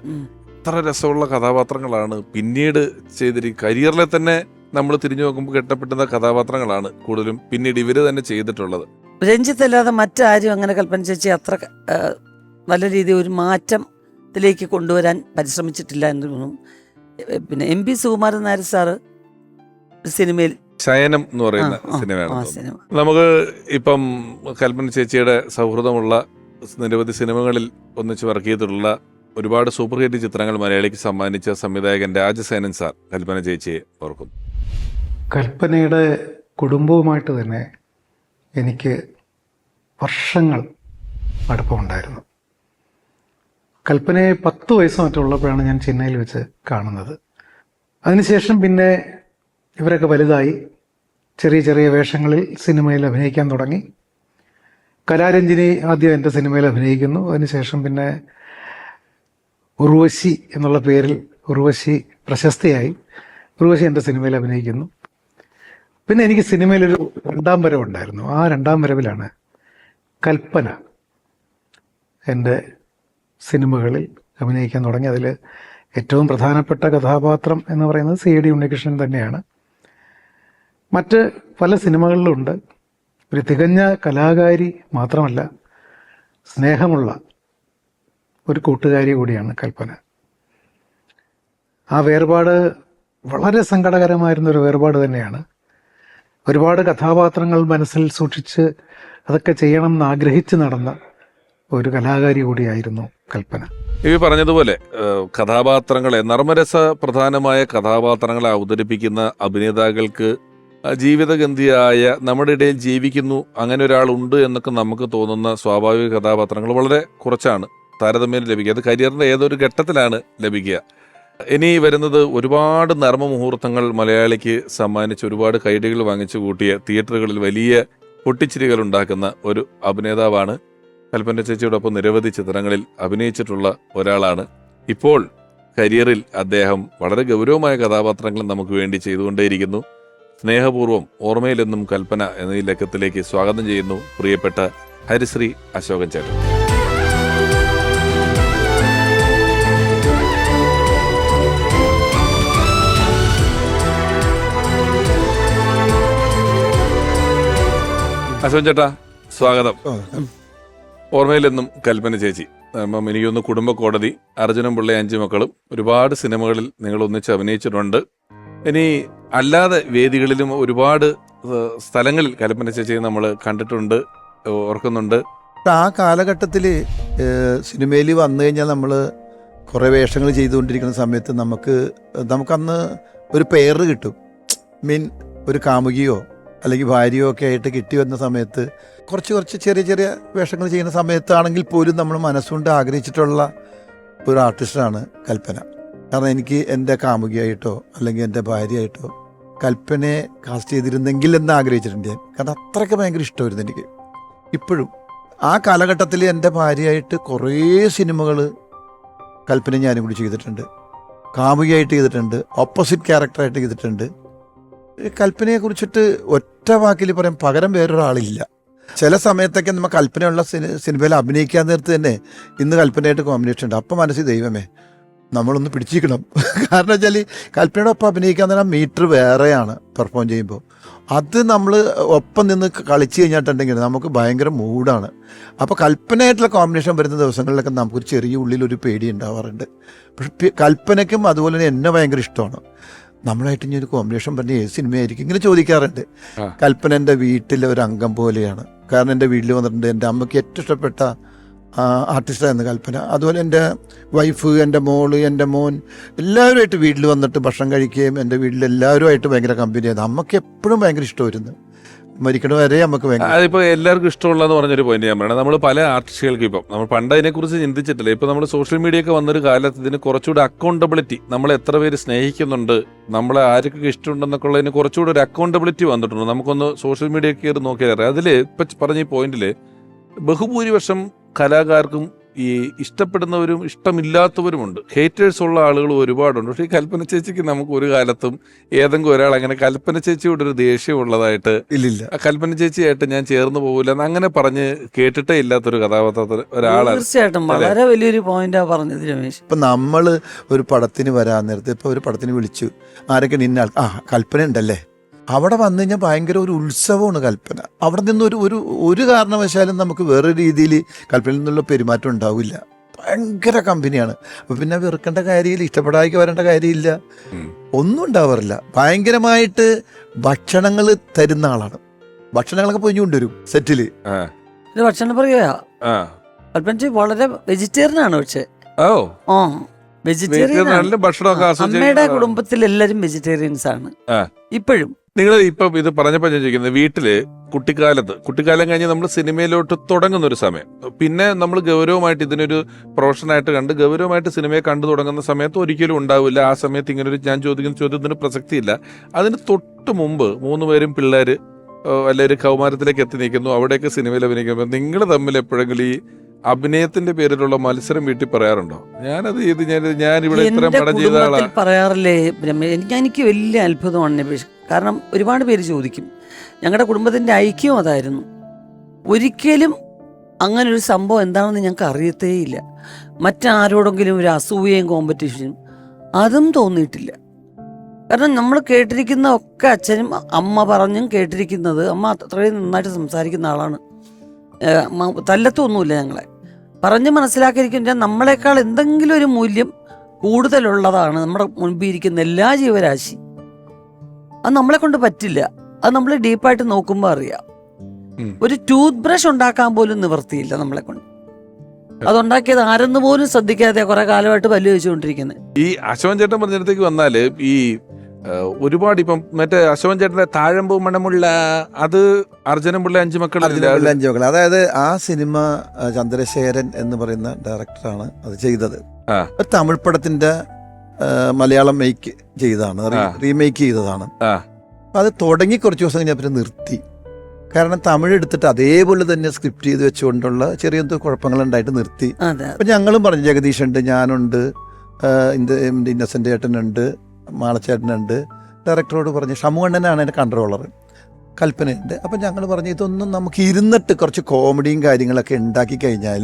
എത്ര രസമുള്ള കഥാപാത്രങ്ങളാണ് പിന്നീട് ചെയ്തിരിക്കുന്നത്. കരിയറിലെ തന്നെ നമ്മൾ തിരിഞ്ഞു നോക്കുമ്പോൾ കെട്ടപ്പെട്ടുന്ന കഥാപാത്രങ്ങളാണ് കൂടുതലും പിന്നീട് ഇവര് തന്നെ ചെയ്തിട്ടുള്ളത്. രഞ്ജിത്ത് അല്ലാതെ മറ്റാരും അങ്ങനെ കൽപ്പന ചേച്ചി അത്ര നല്ല രീതിയിൽ ഒരു മാറ്റത്തിലേക്ക് കൊണ്ടുവരാൻ പരിശ്രമിച്ചിട്ടില്ല എന്ന് തോന്നുന്നു. പിന്നെ MP സുകുമാരൻ നായർ സാറ് സിനിമയിൽ ശയനം എന്ന് പറയുന്ന സിനിമയാണ്. നമുക്ക് ഇപ്പം കൽപ്പന ചേച്ചിയുടെ സൗഹൃദമുള്ള നിരവധി സിനിമകളിൽ ഒന്നിച്ച് വർക്ക് ചെയ്തിട്ടുള്ള ഒരുപാട് സൂപ്പർ ഹിറ്റ് ചിത്രങ്ങൾ മലയാളിക്ക് സമ്മാനിച്ച സംവിധായകൻ രാജസേനൻ സാർ കൽപ്പന ചേച്ചിയെ ഓർക്കും. കൽപ്പനയുടെ കുടുംബവുമായിട്ട് തന്നെ എനിക്ക് വർഷങ്ങൾ അടുപ്പമുണ്ടായിരുന്നു. കൽപ്പനയെ 10 വയസ്സ് മറ്റുള്ളപ്പോഴാണ് ഞാൻ ചെന്നൈയിൽ വെച്ച് കാണുന്നത്. അതിനുശേഷം പിന്നെ ഇവരൊക്കെ വലുതായി ചെറിയ ചെറിയ വേഷങ്ങളിൽ സിനിമയിൽ അഭിനയിക്കാൻ തുടങ്ങി. കലാരഞ്ജിനി ആദ്യം എൻ്റെ സിനിമയിൽ അഭിനയിക്കുന്നു. അതിനുശേഷം പിന്നെ ഉർവശി എന്നുള്ള പേരിൽ ഉർവശി പ്രശസ്തിയായി. ഉർവശി എൻ്റെ സിനിമയിൽ അഭിനയിക്കുന്നു. പിന്നെ എനിക്ക് സിനിമയിലൊരു 2ാം വരവുണ്ടായിരുന്നു. ആ 2ാം വരവിലാണ് കൽപ്പന എൻ്റെ സിനിമകളിൽ അഭിനയിക്കാൻ തുടങ്ങി. അതിൽ ഏറ്റവും പ്രധാനപ്പെട്ട കഥാപാത്രം എന്ന് പറയുന്നത് CID ഉണ്ണികൃഷ്ണൻ തന്നെയാണ്. മറ്റ് പല സിനിമകളിലുണ്ട്. ഒരു തികഞ്ഞ കലാകാരി മാത്രമല്ല, സ്നേഹമുള്ള ഒരു കൂട്ടുകാരി കൂടിയാണ് കൽപ്പന. ആ വേർപാട് വളരെ സങ്കടകരമായിരുന്നൊരു വേർപാട് തന്നെയാണ്. ഒരുപാട് കഥാപാത്രങ്ങൾ മനസ്സിൽ സൂക്ഷിച്ച് അതൊക്കെ ചെയ്യണം എന്ന് ആഗ്രഹിച്ച് നടന്ന ഒരു കലാകാരി കൂടിയായിരുന്നു കൽപ്പന. ഈ പറഞ്ഞതുപോലെ കഥാപാത്രങ്ങളെ, നർമ്മരസ പ്രധാനമായ കഥാപാത്രങ്ങളെ അവതരിപ്പിക്കുന്ന അഭിനേതാക്കൾക്ക് ജീവിതഗന്ധിയായ, നമ്മുടെ ഇടയിൽ ജീവിക്കുന്നു, അങ്ങനെ ഒരാളുണ്ട് എന്നൊക്കെ നമുക്ക് തോന്നുന്ന സ്വാഭാവിക കഥാപാത്രങ്ങൾ വളരെ കുറച്ചാണ് താരതമ്യം ലഭിക്കുക. അത് കരിയറിന്റെ ഏതൊരു ഘട്ടത്തിലാണ് ലഭിക്കുക. ഇനി വരുന്നത് ഒരുപാട് നർമ്മ മുഹൂർത്തങ്ങൾ മലയാളിക്ക് സമ്മാനിച്ച് ഒരുപാട് കൈഡികൾ വാങ്ങിച്ചു കൂട്ടിയ, തിയേറ്ററുകളിൽ വലിയ പൊട്ടിച്ചിരികൾ ഉണ്ടാക്കുന്ന ഒരു അഭിനേതാവാണ്. കൽപ്പന ചേച്ചിയോടൊപ്പം നിരവധി ചിത്രങ്ങളിൽ അഭിനയിച്ചിട്ടുള്ള ഒരാളാണ്. ഇപ്പോൾ കരിയറിൽ അദ്ദേഹം വളരെ ഗൗരവമായ കഥാപാത്രങ്ങൾ നമുക്ക് വേണ്ടി ചെയ്തുകൊണ്ടേയിരിക്കുന്നു. സ്നേഹപൂർവ്വം ഓർമ്മയിലെന്നും കൽപ്പന എന്ന ഈ ലക്കത്തിലേക്ക് സ്വാഗതം ചെയ്യുന്നു പ്രിയപ്പെട്ട ഹരിശ്രീ അശോകൻ ചേട്ടൻ. അശോകൻ ചേട്ടാ, സ്വാഗതം. ഓർമ്മയിലെന്നും കൽപ്പന ചേച്ചി, എനിക്കൊന്ന് കുടുംബ കോടതി, അർജുനൻ പിള്ളെ 5 മക്കളും, ഒരുപാട് സിനിമകളിൽ നിങ്ങൾ ഒന്നിച്ച് അഭിനയിച്ചിട്ടുണ്ട്. ഇനി അല്ലാതെ വേദികളിലും ഒരുപാട് സ്ഥലങ്ങളിൽ കൽപ്പന ചേച്ചിയെ നമ്മൾ കണ്ടിട്ടുണ്ട്, ഓർക്കുന്നുണ്ട്. ആ കാലഘട്ടത്തിൽ സിനിമയിൽ വന്നു കഴിഞ്ഞാൽ നമ്മൾ കുറേ വേഷങ്ങൾ ചെയ്തുകൊണ്ടിരിക്കുന്ന സമയത്ത് നമുക്കന്ന് ഒരു പേര് കിട്ടും. മീൻ ഒരു കാമുകിയോ അല്ലെങ്കിൽ ഭാര്യയോ ഒക്കെ ആയിട്ട് കിട്ടി വന്ന സമയത്ത് കുറച്ച് ചെറിയ ചെറിയ വേഷങ്ങൾ ചെയ്യുന്ന സമയത്താണെങ്കിൽ പോലും നമ്മൾ മനസ്സുകൊണ്ട് ആഗ്രഹിച്ചിട്ടുള്ള ഒരു ആർട്ടിസ്റ്റാണ് കൽപ്പന. കാരണം എനിക്ക് എൻ്റെ കാമുകിയായിട്ടോ അല്ലെങ്കിൽ എൻ്റെ ഭാര്യയായിട്ടോ കൽപ്പനയെ കാസ്റ്റ് ചെയ്തിരുന്നെങ്കിൽ എന്ന് ആഗ്രഹിച്ചിട്ടുണ്ട് ഞാൻ. കാരണം അത്രയ്ക്ക് ഭയങ്കര ഇഷ്ടമായിരുന്നു എനിക്ക്. ഇപ്പോഴും ആ കാലഘട്ടത്തിൽ എൻ്റെ ഭാര്യയായിട്ട് കുറേ സിനിമകൾ കൽപ്പന ഞാനും കൂടി ചെയ്തിട്ടുണ്ട്. കാമുകിയായിട്ട് ചെയ്തിട്ടുണ്ട്, ഓപ്പോസിറ്റ് ക്യാരക്ടറായിട്ട് ചെയ്തിട്ടുണ്ട്. കൽപ്പനയെ കുറിച്ചിട്ട് ഒറ്റ വാക്കിൽ പറയാൻ പകരം വേറൊരാളില്ല. ചില സമയത്തൊക്കെ നമ്മൾ കൽപ്പനയുള്ള സിനിമയിൽ അഭിനയിക്കാൻ നേരത്ത് തന്നെ ഇന്ന് കൽപ്പനയായിട്ട് കോമ്പിനേഷൻ ഉണ്ട്. അപ്പം മനസ്സിൽ ദൈവമേ നമ്മളൊന്ന് പിടിച്ചിരിക്കണം. കാരണം വെച്ചാൽ കൽപ്പനയുടെ ഒപ്പം അഭിനയിക്കാൻ തന്നെ മീറ്റർ വേറെയാണ് പെർഫോം ചെയ്യുമ്പോൾ. അത് നമ്മൾ ഒപ്പം നിന്ന് കളിച്ച് കഴിഞ്ഞിട്ടുണ്ടെങ്കിൽ നമുക്ക് ഭയങ്കര മൂഡാണ്. അപ്പോൾ കൽപ്പനയായിട്ടുള്ള കോമ്പിനേഷൻ വരുന്ന ദിവസങ്ങളിലൊക്കെ നമുക്കൊരു ചെറിയ ഉള്ളിലൊരു പേടി ഉണ്ടാവാറുണ്ട്. പക്ഷെ കൽപ്പനയ്ക്കും അതുപോലെ തന്നെ എന്നെ ഭയങ്കര ഇഷ്ടമാണ്. നമ്മളായിട്ട് ഇനി ഒരു കോമ്പിനേഷൻ പറഞ്ഞ ഏത് സിനിമയായിരിക്കും ഇങ്ങനെ ചോദിക്കാറുണ്ട്. കൽപ്പന എൻ്റെ വീട്ടിലെ ഒരു അംഗം പോലെയാണ്. കാരണം എൻ്റെ വീട്ടിൽ വന്നിട്ടുണ്ട്. എൻ്റെ അമ്മയ്ക്ക് ഏറ്റവും ഇഷ്ടപ്പെട്ട ആർട്ടിസ്റ്റായിരുന്നു കൽപ്പന. അതുപോലെ എൻ്റെ വൈഫ്, എൻ്റെ മോള്, എൻ്റെ മോൻ എല്ലാവരുമായിട്ട് വീട്ടിൽ വന്നിട്ട് ഭക്ഷണം കഴിക്കുകയും എൻ്റെ വീട്ടിൽ എല്ലാവരുമായിട്ട് ഭയങ്കര കമ്പനിയായിരുന്നു. അമ്മയ്ക്ക് എപ്പോഴും ഭയങ്കര ഇഷ്ടമായിരുന്നു. മരിക്കണ വരെ നമുക്ക് ഭയങ്കര. അതിപ്പോൾ എല്ലാവർക്കും ഇഷ്ടമുള്ളതെന്ന് പറഞ്ഞൊരു പോയിന്റ് ഞാൻ പറയണം. നമ്മൾ പല ആർട്ടിസ്റ്റുകൾക്കും ഇപ്പം നമ്മൾ പണ്ട് അതിനെക്കുറിച്ച് ചിന്തിച്ചിട്ടില്ല. ഇപ്പോൾ നമ്മൾ സോഷ്യൽ മീഡിയ ഒക്കെ വന്നൊരു കാലത്ത് ഇതിന് കുറച്ചുകൂടി അക്കൗണ്ടബിലിറ്റി, നമ്മളെ എത്ര പേര് സ്നേഹിക്കുന്നുണ്ട്, നമ്മളെ ആർക്കൊക്കെ ഇഷ്ടമുണ്ടെന്നൊക്കെ ഉള്ളതിന് കുറച്ചുകൂടി ഒരു അക്കൗണ്ടബിലിറ്റി വന്നിട്ടുണ്ട്. നമുക്കൊന്ന് സോഷ്യൽ മീഡിയ കയറി നോക്കിയാൽ അറിയാം. അതിൽ ഇപ്പം പറഞ്ഞ ഈ പോയിന്റിൽ ബഹുഭൂരിപക്ഷം കലാകാർക്കും ഈ ഇഷ്ടപ്പെടുന്നവരും ഇഷ്ടമില്ലാത്തവരുമുണ്ട്. ഹേറ്റേഴ്സ് ഉള്ള ആളുകൾ ഒരുപാടുണ്ട്. പക്ഷേ ഈ കൽപ്പന ചേച്ചിക്ക് നമുക്ക് ഒരു കാലത്തും ഏതെങ്കിലും ഒരാൾ അങ്ങനെ കൽപ്പന ചേച്ചിയോട് ഒരു ദേഷ്യമുള്ളതായിട്ട് ഇല്ലില്ല. കൽപ്പന ചേച്ചിയായിട്ട് ഞാൻ ചേർന്ന് പോകില്ല എന്ന് അങ്ങനെ പറഞ്ഞ് കേട്ടിട്ടേ ഇല്ലാത്തൊരു കഥാപാത്രത്തിന് ഒരാളാണ്. തീർച്ചയായിട്ടും വളരെ വലിയൊരു പോയിന്റാ പറഞ്ഞത് രമേശ്. ഇപ്പം നമ്മൾ ഒരു പടത്തിന് വരാൻ നേരത്തെ ഇപ്പോൾ ഒരു പടത്തിന് വിളിച്ചു, ആരൊക്കെ നിന്ന ആൾ കൽപ്പന ഉണ്ടല്ലേ, അവിടെ വന്നു കഴിഞ്ഞാൽ ഭയങ്കര ഒരു ഉത്സവമാണ് കൽപ്പന. അവിടെ നിന്ന് ഒരു കാരണവശാലും നമുക്ക് വേറെ രീതിയിൽ കൽപ്പനയിൽ നിന്നുള്ള പെരുമാറ്റം ഉണ്ടാവില്ല. ഭയങ്കര കമ്പനിയാണ്. അപ്പം പിന്നെ വെറുക്കേണ്ട കാര്യമില്ല, ഇഷ്ടപ്പെടാതെ വരേണ്ട കാര്യമില്ല, ഒന്നും ഉണ്ടാവാറില്ല. ഭയങ്കരമായിട്ട് ഭക്ഷണങ്ങൾ തരുന്ന ആളാണ്. ഭക്ഷണങ്ങളൊക്കെ പൊഞ്ഞു കൊണ്ടുവരും സെറ്റില്. ഭക്ഷണം പറയാ കൽപ്പന വളരെ വെജിറ്റേറിയൻ ആണ്. പക്ഷേ വെജിറ്റേറിയൻ അമ്മയുടെ കുടുംബത്തിൽ എല്ലാരും വെജിറ്റേറിയൻസ് ആണ് ഇപ്പോഴും. നിങ്ങൾ ഇപ്പം ഇത് പറഞ്ഞപ്പോൾ ഞാൻ ചോദിക്കുന്നത്, വീട്ടില് കുട്ടിക്കാലം കഴിഞ്ഞ് നമ്മൾ സിനിമയിലോട്ട് തുടങ്ങുന്ന ഒരു സമയം, പിന്നെ നമ്മൾ ഗൗരവമായിട്ട് ഇതിനൊരു പ്രൊഫഷനായിട്ട് കണ്ട് ഗൗരവമായിട്ട് സിനിമയെ കണ്ടു തുടങ്ങുന്ന സമയത്ത് ഒരിക്കലും ഉണ്ടാവില്ല. ആ സമയത്ത് ഇങ്ങനൊരു ഞാൻ ചോദിക്കുന്ന ചോദ്യത്തിന് പ്രസക്തിയില്ല. അതിന് തൊട്ട് മുമ്പ് 3 പേരും പിള്ളേർ അല്ലെ ഒരു കൗമാരത്തിലേക്ക് എത്തി നിൽക്കുന്നു, അവിടെയൊക്കെ സിനിമയിൽ അഭിനയിക്കുമ്പോൾ നിങ്ങൾ തമ്മിൽ എപ്പോഴെങ്കിലും ഈ അഭിനയത്തിന്റെ പേരിലുള്ള മത്സരം വീട്ടിൽ പറയാറുണ്ടോ? ഞാനത് ചെയ്ത് ഞാൻ ഇവിടെ ഇത്രയും പടം ചെയ്ത ആളാണ് പറയാറില്ലേ എനിക്ക് വലിയ അത്ഭുതമാണ്. കാരണം ഒരുപാട് പേര് ചോദിക്കും. ഞങ്ങളുടെ കുടുംബത്തിന്റെ ഐക്യം അതായിരുന്നു. ഒരിക്കലും അങ്ങനൊരു സംഭവം എന്താണെന്ന് ഞങ്ങൾക്ക് അറിയത്തേയില്ല. മറ്റാരോടെങ്കിലും ഒരു അസൂയയും കോമ്പറ്റീഷനും അതും തോന്നിയിട്ടില്ല. കാരണം നമ്മൾ കേട്ടിരിക്കുന്ന ഒക്കെ അച്ഛനും അമ്മ പറഞ്ഞും കേട്ടിരിക്കുന്നത്, അമ്മ അത്രയും നന്നായിട്ട് സംസാരിക്കുന്ന ആളാണ്. തല്ലത്തൊന്നുമില്ല ഞങ്ങളെ. പറഞ്ഞ് മനസ്സിലാക്കിയിരിക്കുന്ന നമ്മളെക്കാൾ എന്തെങ്കിലും ഒരു മൂല്യം കൂടുതലുള്ളതാണ് നമ്മുടെ മുൻപിൽ ഇരിക്കുന്ന എല്ലാ ജീവരാശി. അത് നമ്മളെ കൊണ്ട് പറ്റില്ല. അത് നമ്മൾ ഡീപ്പായിട്ട് നോക്കുമ്പോൾ അറിയാം. ഒരു ടൂത്ത് ബ്രഷ് ഉണ്ടാക്കാൻ പോലും നിവർത്തിയില്ല നമ്മളെ കൊണ്ട്. അതുണ്ടാക്കിയത് ആരെന്ന് പോലും ശ്രദ്ധിക്കാതെ കുറെ കാലമായിട്ട് പല്ല് വെച്ചുകൊണ്ടിരിക്കുന്നത്. ഈ അശോകൻ ചേട്ടൻ പറഞ്ഞിടത്തേക്ക് വന്നാല് ഈ ഒരുപാട് ഇപ്പം മറ്റേ അശോകൻ ചേട്ടന്റെ താഴമ്പൂ മണമുള്ള അത് അർജുനൻ പിള്ള 5 മക്കൾ. അതായത് ആ സിനിമ ചന്ദ്രശേഖരൻ എന്ന് പറയുന്ന ഡയറക്ടറാണ് അത് ചെയ്തത്. തമിഴ് പടത്തിന്റെ മലയാളം മേക്ക് ചെയ്തതാണ്, റീമേക്ക് ചെയ്തതാണ്. അത് തുടങ്ങി കുറച്ച് ദിവസം കഴിഞ്ഞപ്പോൾ നിർത്തി. കാരണം തമിഴ് എടുത്തിട്ട് അതേപോലെ തന്നെ സ്ക്രിപ്റ്റ് ചെയ്ത് വെച്ചുകൊണ്ടുള്ള ചെറിയ എന്തോ കുഴപ്പങ്ങളുണ്ടായിട്ട് നിർത്തി. അപ്പം ഞങ്ങളും പറഞ്ഞു, ജഗദീഷ് ഉണ്ട്, ഞാനുണ്ട്, ഇന്നസെന്റ് ചേട്ടനുണ്ട്, മാളച്ചേട്ടനുണ്ട്. ഡയറക്ടറോട് പറഞ്ഞ് ഷമുവണ്ണനാണ് എൻ്റെ കൺട്രോളർ, കൽപ്പനയുണ്ട്. അപ്പം ഞങ്ങൾ പറഞ്ഞു ഇതൊന്നും നമുക്ക് ഇരുന്നിട്ട് കുറച്ച് കോമഡിയും കാര്യങ്ങളൊക്കെ ഉണ്ടാക്കി കഴിഞ്ഞാൽ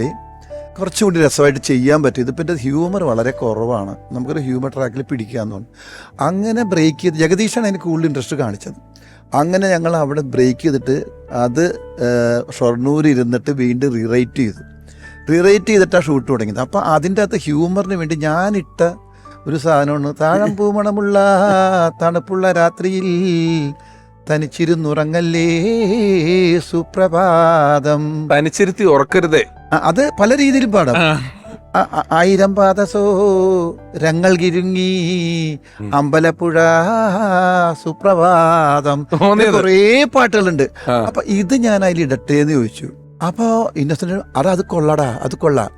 കുറച്ചുകൂടി രസമായിട്ട് ചെയ്യാൻ പറ്റും. ഇതിപ്പോൾ എൻ്റെ ഹ്യൂമർ വളരെ കുറവാണ്, നമുക്കൊരു ഹ്യൂമർ ട്രാക്കിൽ പിടിക്കാമെന്ന് തോന്നുന്നു. അങ്ങനെ ബ്രേക്ക് ചെയ്ത് ജഗദീഷാണ് എനിക്ക് കൂടുതൽ ഇൻട്രസ്റ്റ് കാണിച്ചത്. അങ്ങനെ ഞങ്ങൾ അവിടെ ബ്രേക്ക് ചെയ്തിട്ട് അത് ഷൊർണൂർ ഇരുന്നിട്ട് വീണ്ടും റീറൈറ്റ് ചെയ്തിട്ടാണ് ഷൂട്ട് തുടങ്ങിയത്. അപ്പോൾ അതിൻ്റെ അകത്ത് ഹ്യൂമറിന് വേണ്ടി ഞാനിട്ട ഒരു സാധനമാണ്, താഴമ്പൂ മണമുള്ള തണുപ്പുള്ള രാത്രിയിൽ തനിച്ചിരുന്നുറങ്ങല്ലേ സുപ്രഭാതം. തനിച്ചിരുത്തി ഉറക്കരുതേ. അത് പല രീതിയിലും പാടാം. ആയിരം പാദസോ രങ്ങൾ കിരുങ്ങി അമ്പലപ്പുഴ സുപ്രഭാതം, കുറേ പാട്ടുകളുണ്ട്. അപ്പൊ ഇത് ഞാൻ അതിൽ ഇടട്ടേന്ന് ചോദിച്ചു. അപ്പൊ ഇന്നസെന്റ് അത് കൊള്ളടാ, അത് കൊള്ളാം.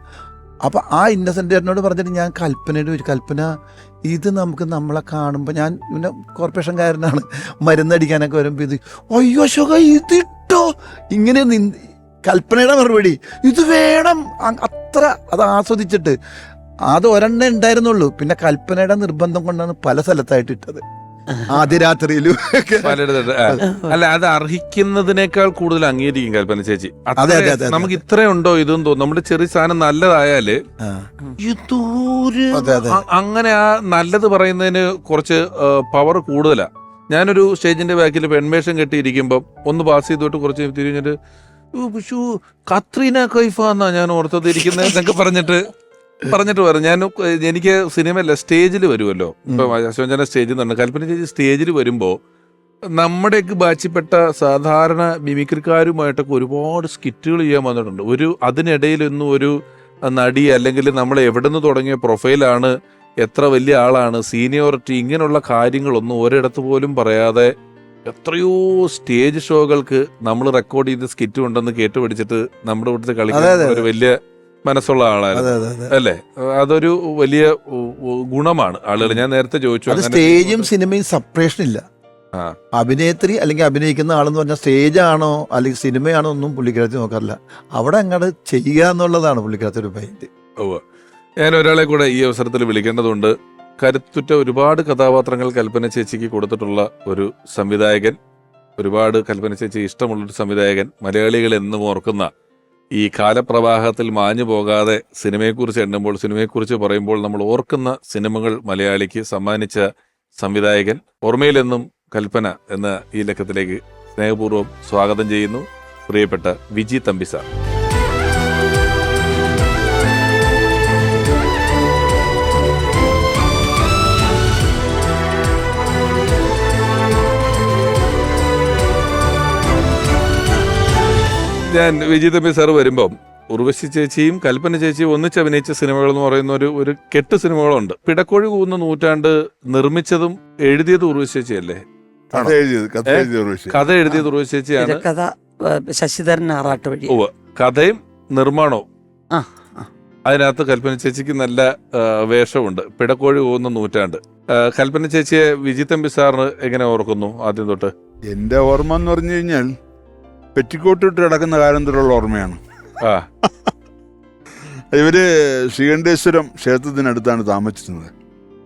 അപ്പൊ ആ ഇന്നസെന്റിനോട് പറഞ്ഞിട്ട് ഞാൻ കൽപ്പനയുടെ ഒരു കൽപ്പന, ഇത് നമുക്ക് നമ്മളെ കാണുമ്പോൾ, ഞാൻ പിന്നെ കോർപ്പറേഷൻകാരനാണ്, മരുന്നടിക്കാനൊക്കെ വരുമ്പോൾ ഇത് അയ്യോ അശോക ഇതിട്ടോ ഇങ്ങനെ കൽപ്പനയുടെ മറുപടി ഇത് വേണം, അത്ര അത് ആസ്വദിച്ചിട്ട്. അത് ഒരെണ്ണേ ഉണ്ടായിരുന്നുള്ളൂ. പിന്നെ കൽപ്പനയുടെ നിർബന്ധം കൊണ്ടാണ് പല സ്ഥലത്തായിട്ട് ഇട്ടത്, ആദ്യ രാത്രിയിലും. അല്ല, അത് അർഹിക്കുന്നതിനേക്കാൾ കൂടുതൽ അംഗീകരിക്കും കൽപ്പന ചേച്ചി. അതെ. നമുക്ക് ഇത്രയുണ്ടോ ഇതെന്ന് തോന്നും. നമ്മുടെ ചെറിയ സാധനം നല്ലതായാല് അങ്ങനെ ആ നല്ലത് പറയുന്നതിന് കുറച്ച് പവർ കൂടുതലാ. ഞാനൊരു സ്റ്റേജിന്റെ ബാക്കിൽ പെൺവേഷം കെട്ടിയിരിക്കുമ്പം ഒന്ന് പാസ് ചെയ്തോട്ട് കുറച്ച് തിരിഞ്ഞിട്ട് കത്രീന കൈഫ എന്നാ ഞാൻ ഓർത്തത് ഇരിക്കുന്നത് എന്നൊക്കെ പറഞ്ഞിട്ട് വരും. എനിക്ക് സിനിമയല്ല, സ്റ്റേജിൽ വരുമല്ലോ. ഇപ്പൊ അശോചന സ്റ്റേജിൽ നിന്ന് കൽപ്പന ചേച്ചി സ്റ്റേജിൽ വരുമ്പോ നമ്മുടെയൊക്കെ ബാച്ചിൽപ്പെട്ട സാധാരണ മിമിക്രിക്കാരുമായിട്ടൊക്കെ ഒരുപാട് സ്കിറ്റുകൾ ചെയ്യാൻ വന്നിട്ടുണ്ട്. അതിനിടയിലൊന്നും ഒരു നടി അല്ലെങ്കിൽ നമ്മൾ എവിടെ നിന്ന് തുടങ്ങിയ പ്രൊഫൈലാണ്, എത്ര വലിയ ആളാണ്, സീനിയോറിറ്റി, ഇങ്ങനെയുള്ള കാര്യങ്ങളൊന്നും ഒരിടത്ത് പോലും പറയാതെ എത്രയോ സ്റ്റേജ് ഷോകൾക്ക് നമ്മൾ റെക്കോർഡ് ചെയ്ത് സ്കിറ്റ് ഉണ്ടെന്ന് കേട്ടുപിടിച്ചിട്ട് നമ്മുടെ ഇവിടുത്തെ കളിക്കുന്ന ഒരു വലിയ മനസ്സുള്ള ആളായിരുന്നു അല്ലേ? അതൊരു വലിയ ഗുണമാണ് ആളുകൾ. ഞാൻ നേരത്തെ ചോദിച്ചു, സ്റ്റേജും സിനിമയും സെപ്പറേഷൻ ഇല്ല. അഭിനേത്രി അല്ലെങ്കിൽ അഭിനയിക്കുന്ന ആളെന്ന് പറഞ്ഞാൽ സ്റ്റേജാണോ അല്ലെങ്കിൽ സിനിമയാണോ ഒന്നും പുള്ളിക്കാരത്തി നോക്കാറില്ല. അവിടെ അങ്ങോട്ട് ചെയ്യുക എന്നുള്ളതാണ് പുള്ളിക്കാരത്തി ഒരു മൈൻഡ്. ഞാൻ ഒരാളെ കൂടെ ഈ അവസരത്തിൽ വിളിക്കേണ്ടതുണ്ട്. കരുത്തുറ്റ ഒരുപാട് കഥാപാത്രങ്ങൾ കൽപ്പന ചേച്ചിക്ക് കൊടുത്തിട്ടുള്ള ഒരു സംവിധായകൻ, ഒരുപാട് കൽപ്പന ചേച്ചി ഇഷ്ടമുള്ളൊരു സംവിധായകൻ, മലയാളികൾ എന്നും ഓർക്കുന്ന, ഈ കാലപ്രവാഹത്തിൽ മാഞ്ഞു പോകാതെ സിനിമയെക്കുറിച്ച് എണ്ണുമ്പോൾ, സിനിമയെക്കുറിച്ച് പറയുമ്പോൾ നമ്മൾ ഓർക്കുന്ന സിനിമകൾ മലയാളിക്ക് സമ്മാനിച്ച സംവിധായകൻ, ഓർമ്മയിലെന്നും കൽപ്പന എന്ന ഈ ലക്കത്തിലേക്ക് സ്നേഹപൂർവ്വം സ്വാഗതം ചെയ്യുന്നു പ്രിയപ്പെട്ട വിജി തമ്പി സാർ. ഞാൻ വിജി തമ്പി സാർ വരുമ്പം ഉർവശി ചേച്ചിയും കൽപ്പന ചേച്ചിയും ഒന്നിച്ച് അഭിനയിച്ച സിനിമകൾ എന്ന് പറയുന്ന ഒരു കെട്ട് സിനിമകളുണ്ട്. പിടക്കോഴി കൂന്ന നൂറ്റാണ്ട് നിർമ്മിച്ചതും എഴുതിയത് ഉർവശി ചേച്ചിയല്ലേ? കഥ എഴുതിയത് ഉർവശി ചേച്ചിയാണ്. ശശിധരൻ ആറാട്ട് വഴി. കഥയും നിർമ്മാണവും അതിനകത്ത് കൽപ്പന ചേച്ചിക്ക് നല്ല വേഷമുണ്ട്. പിടക്കോഴി കൂന്ന നൂറ്റാണ്ട്. കൽപ്പന ചേച്ചിയെ വിജി തമ്പി സാറിന് എങ്ങനെ ഓർക്കുന്നു ആദ്യം തൊട്ട്? എന്റെ ഓർമ്മ എന്ന് പറഞ്ഞു കഴിഞ്ഞാൽ പെറ്റിക്കോട്ടിട്ട് കിടക്കുന്ന കാലം തൊട്ടുള്ള ഓർമ്മയാണ്. ഇവര് ശ്രീകണ്ഠേശ്വരം ക്ഷേത്രത്തിനടുത്താണ് താമസിച്ചിരുന്നത്.